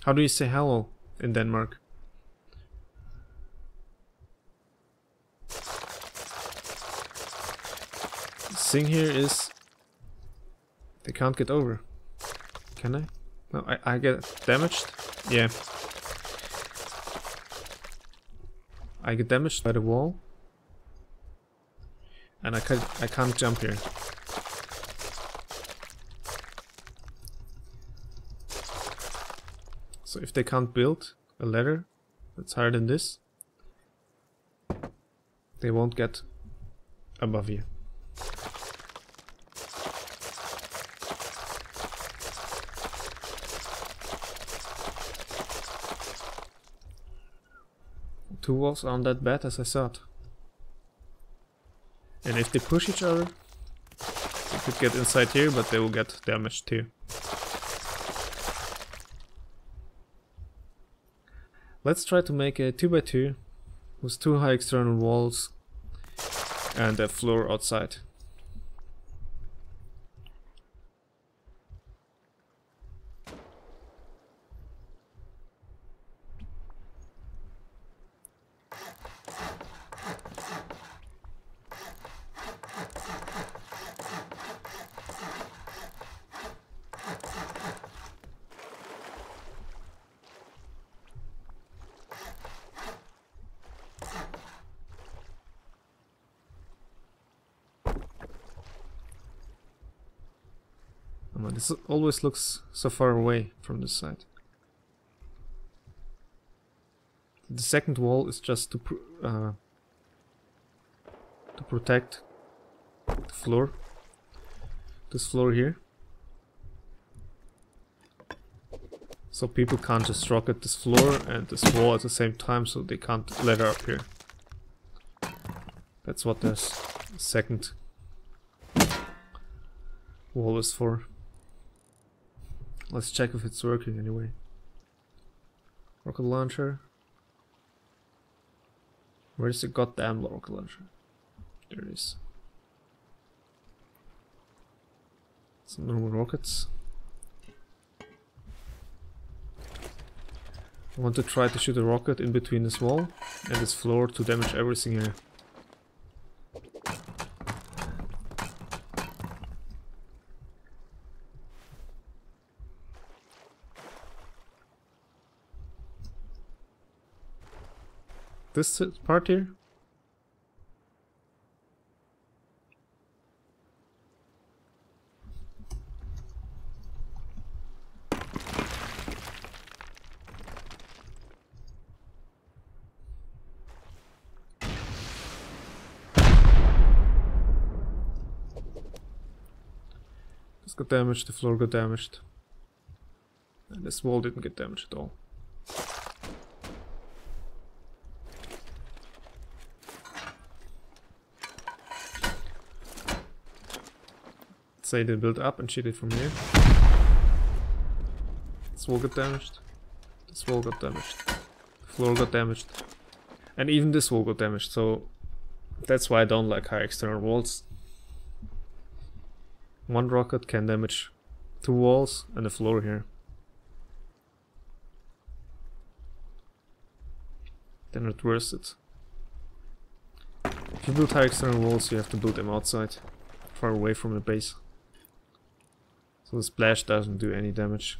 How do you say hello in Denmark? The thing here is they can't get over. Can I? No, I get damaged? Yeah. I get damaged by the wall. And I can't jump here. So if they can't build a ladder that's higher than this, they won't get above you. Two walls aren't that bad as I thought. And if they push each other, they could get inside here, but they will get damaged too. Let's try to make a 2x2 with 2 high external walls and a floor outside. This always looks so far away from this side. The second wall is just to protect the floor. This floor here. So people can't just rocket this floor and this wall at the same time, so they can't ladder up here. That's what this second wall is for. Let's check if it's working anyway. Rocket launcher. Where's the goddamn rocket launcher? There it is. Some normal rockets. I want to try to shoot a rocket in between this wall and this floor to damage everything here. This part here? This got damaged, the floor got damaged. And this wall didn't get damaged at all. Say they build up and shoot it from here. This wall got damaged. This wall got damaged. The floor got damaged. And even this wall got damaged, so that's why I don't like high external walls. One rocket can damage 2 walls and the floor here. They're not worth it. If you build high external walls, you have to build them outside, far away from the base. So the splash doesn't do any damage.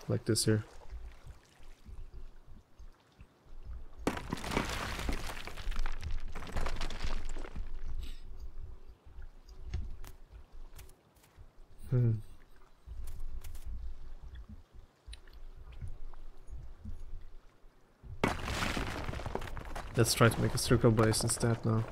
Like this here. Let's try to make a circle base instead now.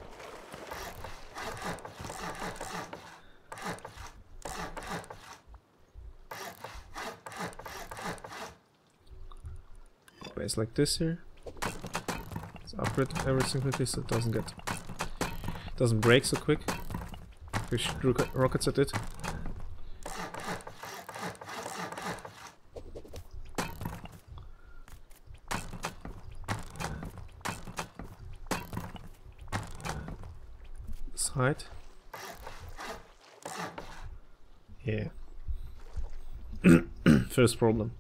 Base like this here. Let's upgrade everything quickly so it doesn't break so quick. We shoot rockets at it. This height. Yeah. First problem.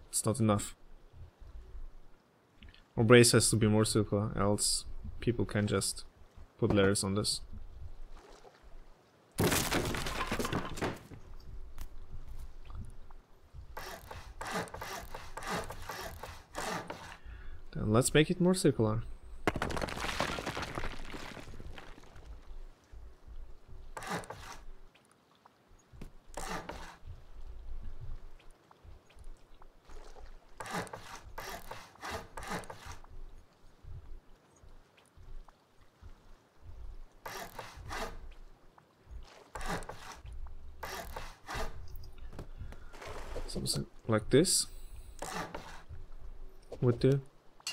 It's not enough. Our base has to be more circular, else people can just put layers on this. Then let's make it more circular. Something like this would do.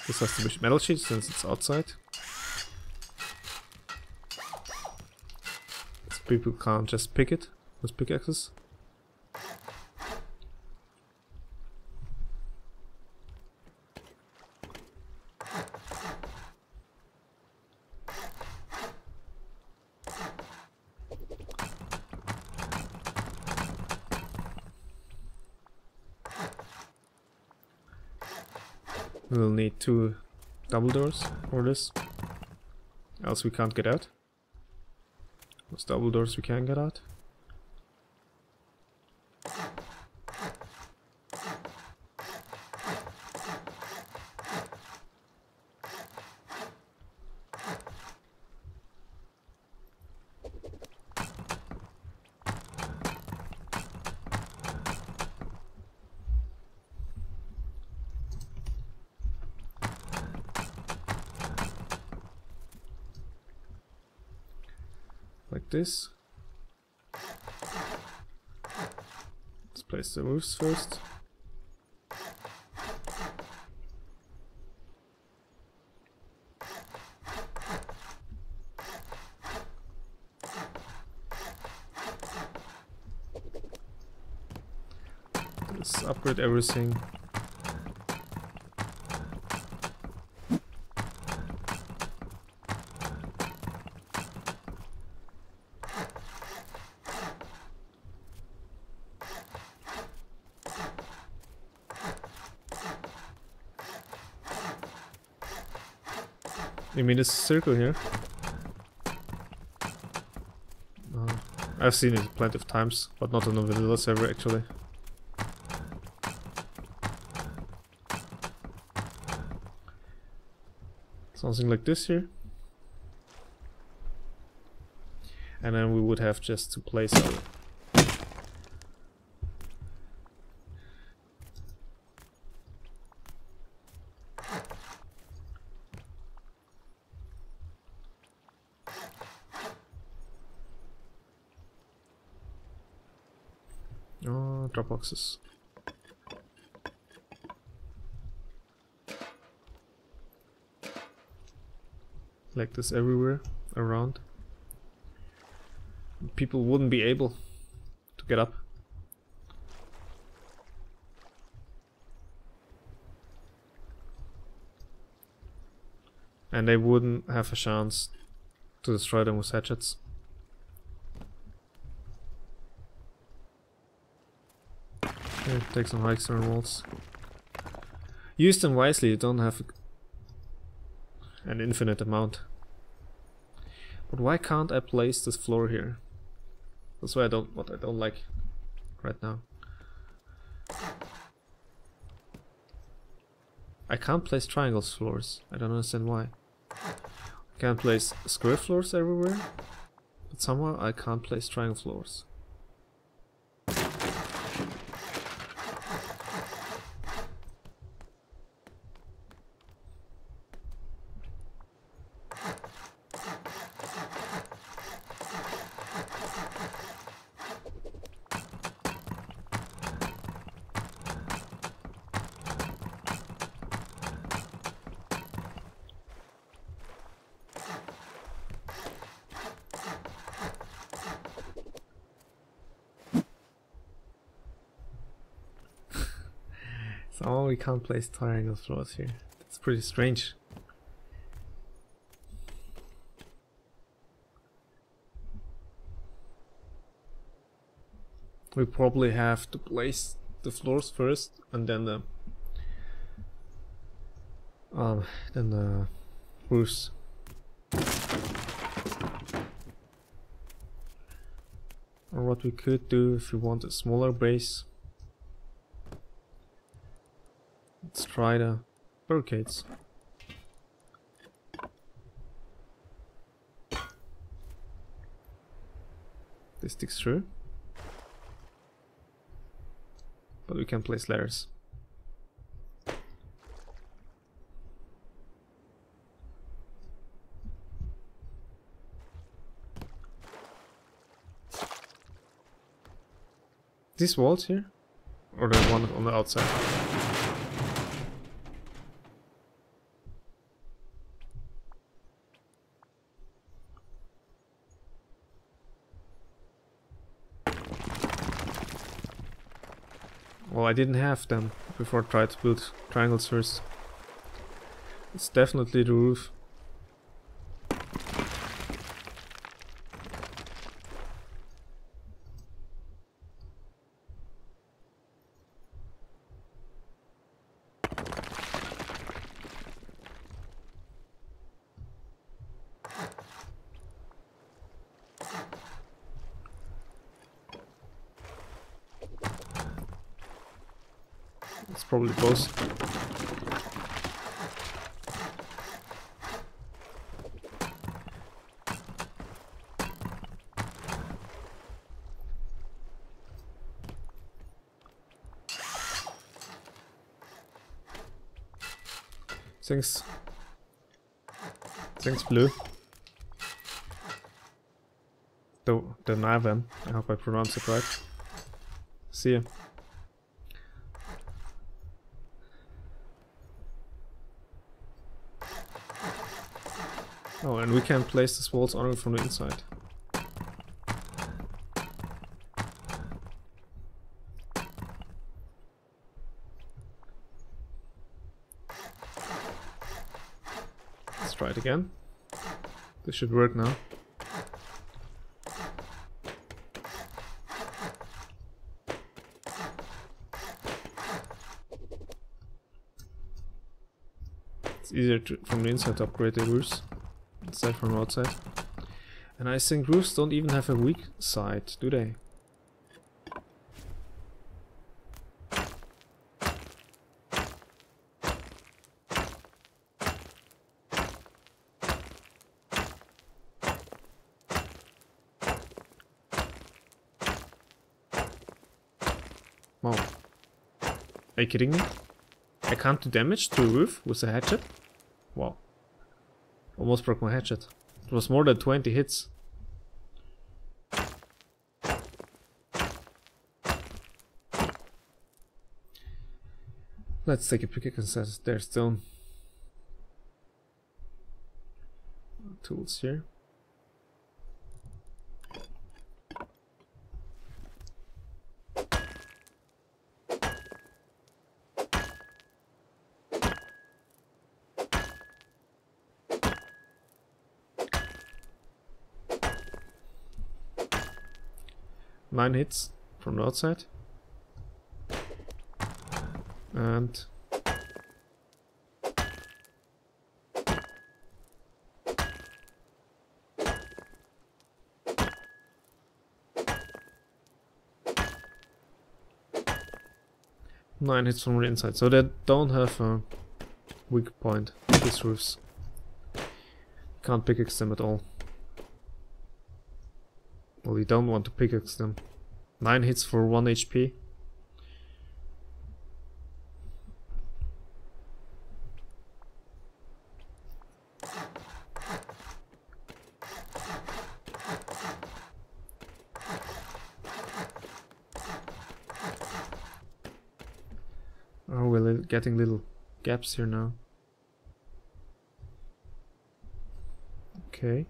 This has to be metal sheet since it's outside. So people can't just pick it with pickaxes. We'll need 2 double doors for this, else we can't get out. With double doors we can get out. Like this. Let's place the roofs first. Let's upgrade everything. You mean this circle here? I've seen it plenty of times, but not on the vanilla server actually. Something like this here. And then we would have just to place our drop boxes. Like this everywhere around. People wouldn't be able to get up. And they wouldn't have a chance to destroy them with hatchets. Okay, take some high external walls. Use them wisely, you don't have an infinite amount. But why can't I place this floor here? That's what I don't like right now. I can't place triangles floors. I don't understand why. I can place square floors everywhere, but somehow I can't place triangle floors. Oh, we can't place triangle floors here. That's pretty strange. We probably have to place the floors first, and then the roofs. Or what we could do if we want a smaller base. Let's try the barricades. This sticks through. But we can place layers. These walls here? Or the one on the outside? Well, I didn't have them before I tried to build triangles first. It's definitely the roof. It's probably both. Thanks Blue. The Navan. I hope I pronounced it right. See ya. Oh, and we can place the walls only from the inside. Let's try it again. This should work now. It's easier from the inside to upgrade the roofs instead from the outside. And I think roofs don't even have a weak side, do they? Wow. Are you kidding me? I can't do damage to a roof with a hatchet? Wow. Almost broke my hatchet. It was more than 20 hits. Let's take a pickaxe and set their stone. Tools here. Nine hits from the outside. And nine hits from the inside, so they don't have a weak point, these roofs. Can't pickaxe them at all. Well, you don't want to pickaxe them. 9 hits for 1 HP. Oh, we're getting little gaps here now. Okay.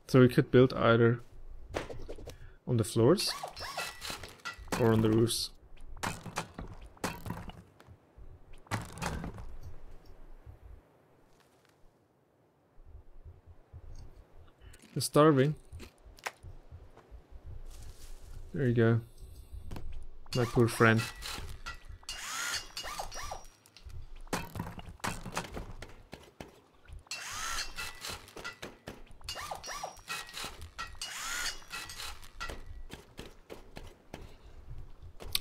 So we could build either on the floors or on the roofs. They're starving. There you go. My poor friend.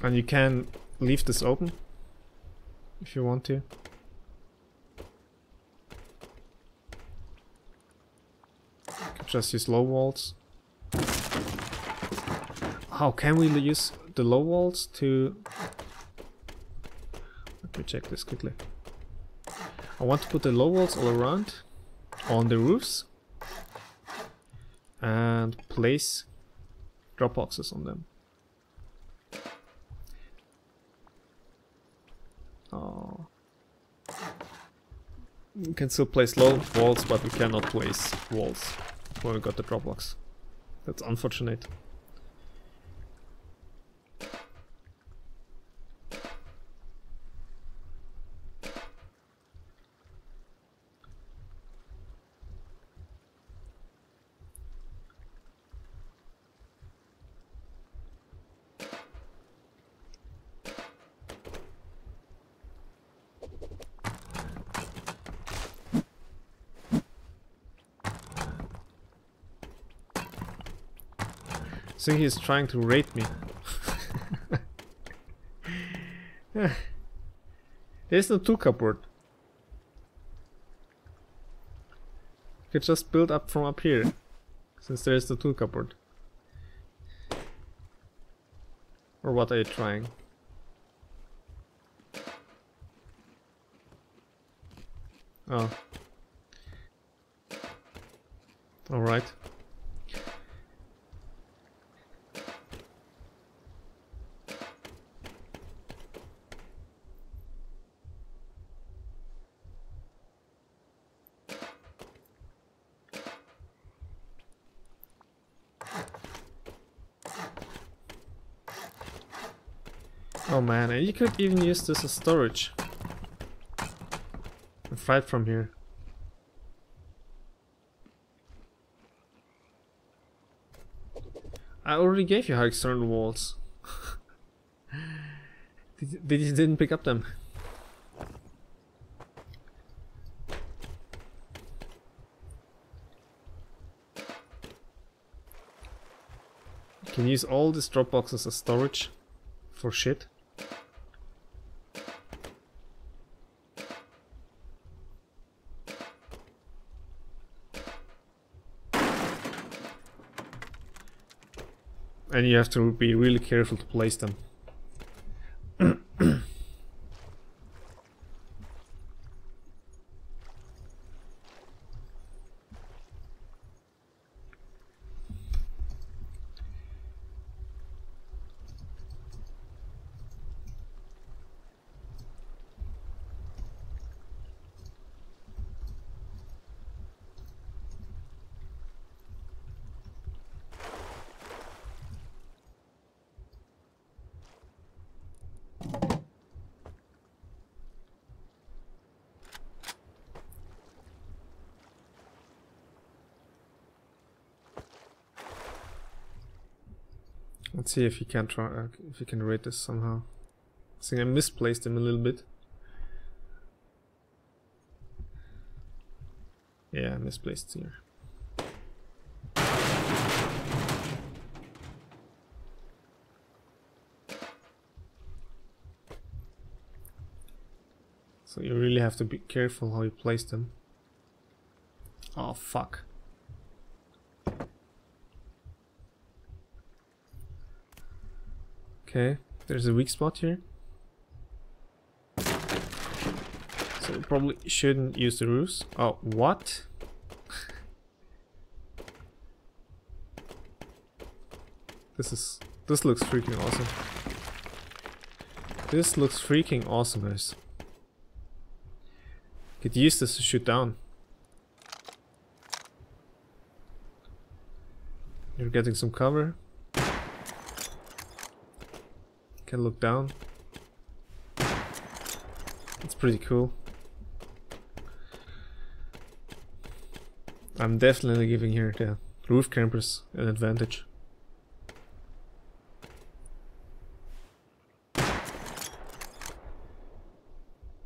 And you can leave this open if you want to. You can just use low walls. How can we use the low walls to... Let me check this quickly. I want to put the low walls all around on the roofs and place drop boxes on them. Oh. We can still place low walls, but we cannot place walls when we got the drop box. That's unfortunate. I think he's trying to raid me. There's no tool cupboard. You could just build up from up here, since there is the tool cupboard. Or what are you trying? Oh. Alright. Oh man, and you could even use this as storage. And fight from here. I already gave you high external walls. They just didn't pick up them. You can use all these drop boxes as storage for shit. And you have to be really careful to place them. Let's see if you can try, if you can rate this somehow. I think I misplaced them a little bit. Yeah, I misplaced here. So you really have to be careful how you place them. Oh fuck. Okay, there's a weak spot here. So we probably shouldn't use the roofs. Oh, what? This looks freaking awesome. This looks freaking awesome, guys. Could use this to shoot down. You're getting some cover. Can look down. It's pretty cool. I'm definitely giving here the roof campers an advantage.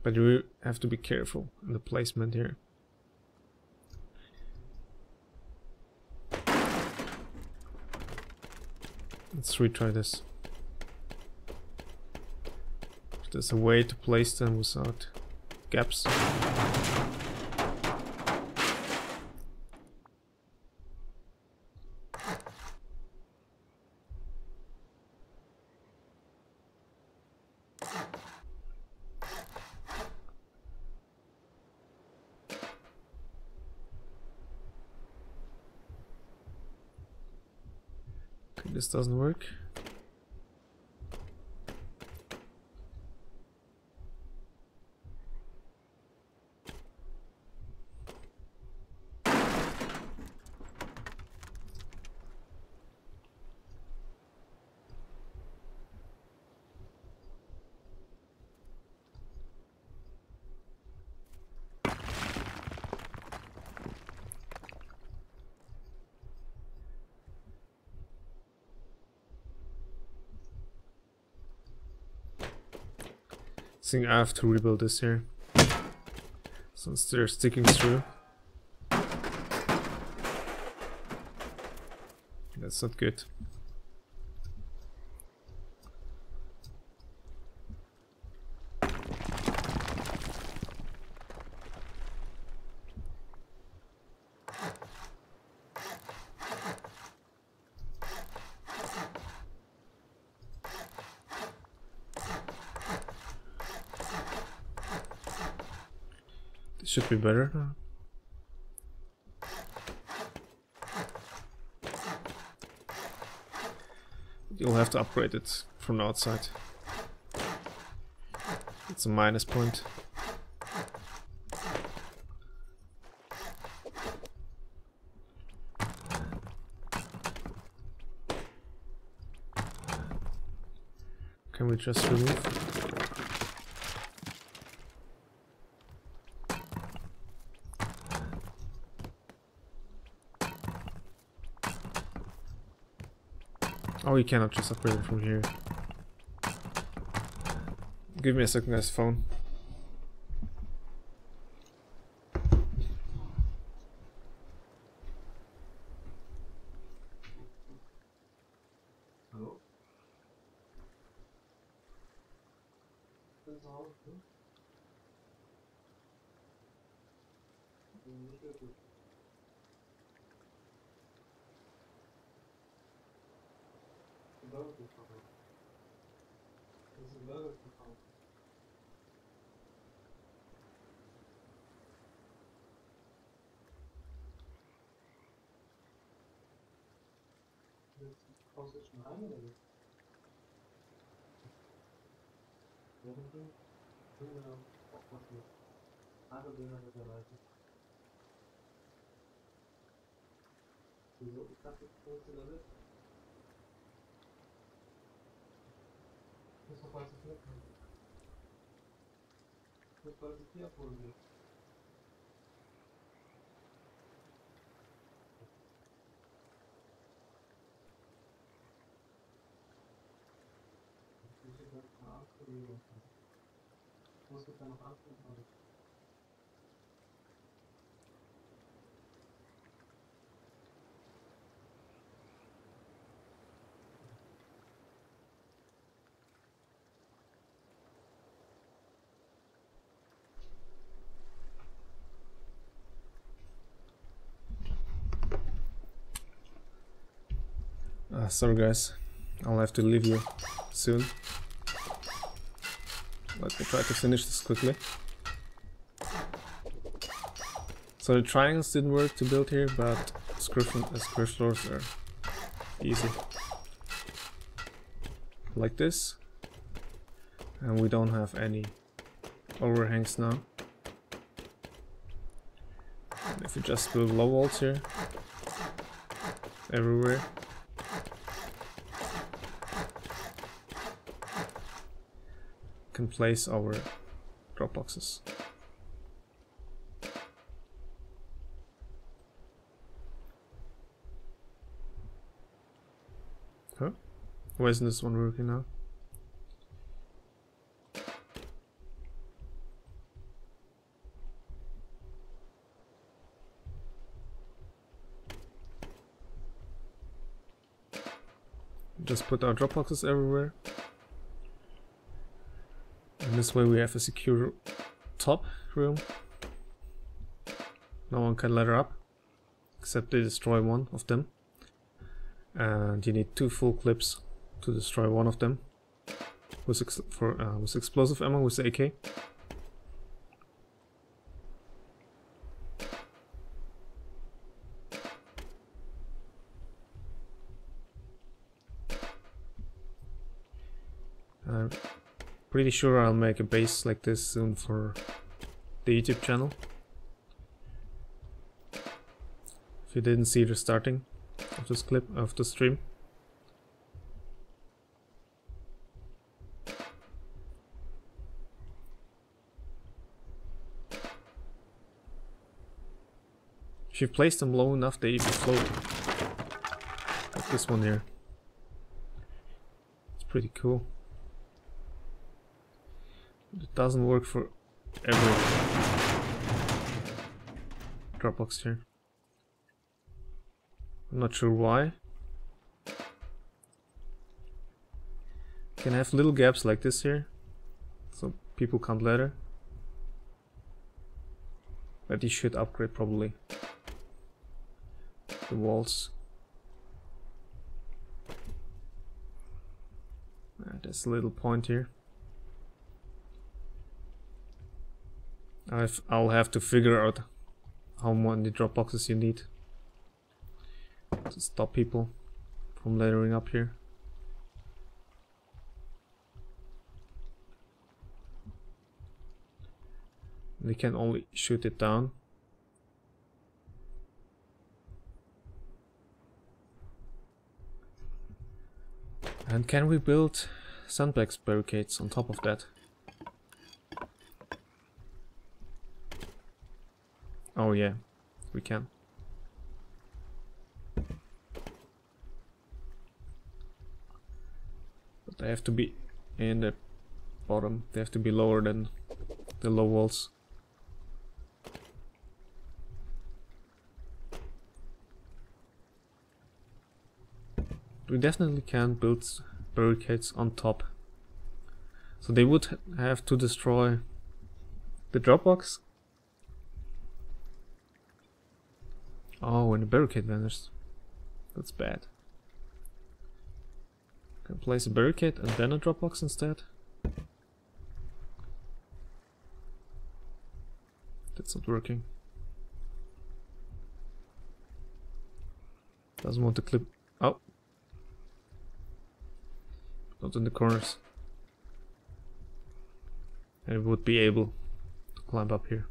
But you have to be careful in the placement here. Let's retry this. There's a way to place them without gaps. Okay, this doesn't work. I think I have to rebuild this here, since they're sticking through. That's not good. Should be better. You'll have to upgrade it from the outside. It's a minus point. Can we just remove? Oh, you cannot just upgrade it from here. Give me a second, guys. Phone. Hello? This is all good. Kommst du jetzt schon rein oder nicht? Irgendwie? Genau. Okay. Andere Bilder mit der Leitung. Wieso? Ich dachte, ich musste da mit. Ich muss doch bald zu viel abholen. Ich muss bald zu viel abholen gehen. Ich muss mich da noch antworten. Sorry guys, I'll have to leave you soon. Let me try to finish this quickly. So the triangles didn't work to build here, but screw floors are easy. Like this. And we don't have any overhangs now. And if we just build low walls here, everywhere. Can place our drop boxes. Huh? Why isn't this one working now? Just put our drop boxes everywhere. And this way we have a secure top room. No one can ladder up, except they destroy one of them. And you need 2 full clips to destroy one of them. With explosive ammo with the AK. Pretty sure I'll make a base like this soon for the YouTube channel. If you didn't see the starting of this clip of the stream. If you place them low enough, they even float. Like this one here. It's pretty cool. It doesn't work for every Dropbox here. I'm not sure why. Can have little gaps like this here, so people can't ladder. But you should upgrade probably the walls. There's a little point here. I'll have to figure out how many drop boxes you need to stop people from laddering up here. They can only shoot it down. And can we build sandbags barricades on top of that? Oh yeah, we can. They have to be in the bottom. They have to be lower than the low walls. We definitely can build barricades on top. So they would have to destroy the Dropbox. Oh, and the barricade vanished. That's bad. Can place a barricade and then a Dropbox instead. That's not working. Doesn't want to clip. Oh. Not in the corners. And it would be able to climb up here.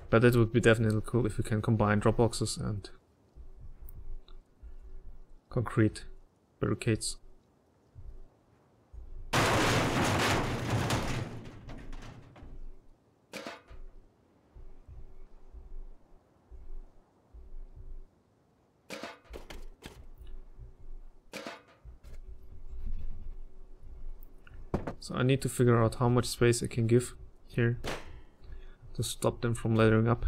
But it would be definitely cool if we can combine Dropboxes and concrete barricades. So I need to figure out how much space I can give here to stop them from laddering up.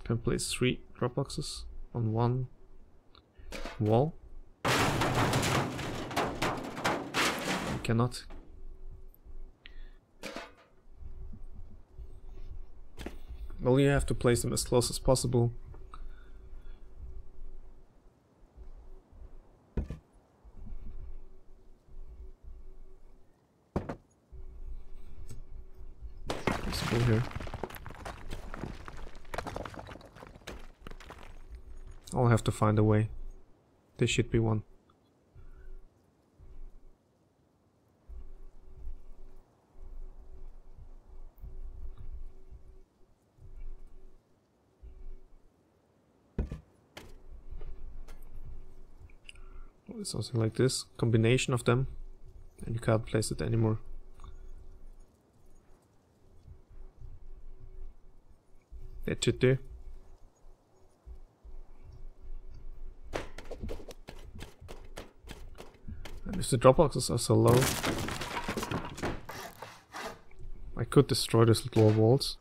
Can place 3 Dropboxes on one wall. I cannot. Well, you have to place them as close as possible. Here. I'll have to find a way. There should be one. Something like this, combination of them, and you can't place it anymore. That should do. And if the Dropboxes are so low, I could destroy these little walls.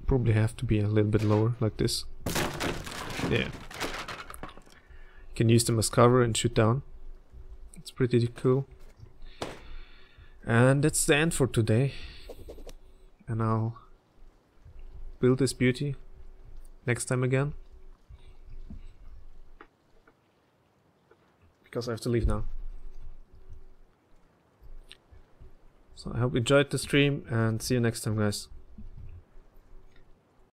Probably have to be a little bit lower, like this. Yeah. You can use them as cover and shoot down. It's pretty cool. And that's the end for today. And I'll build this beauty next time again. Because I have to leave now. So I hope you enjoyed the stream and see you next time, guys.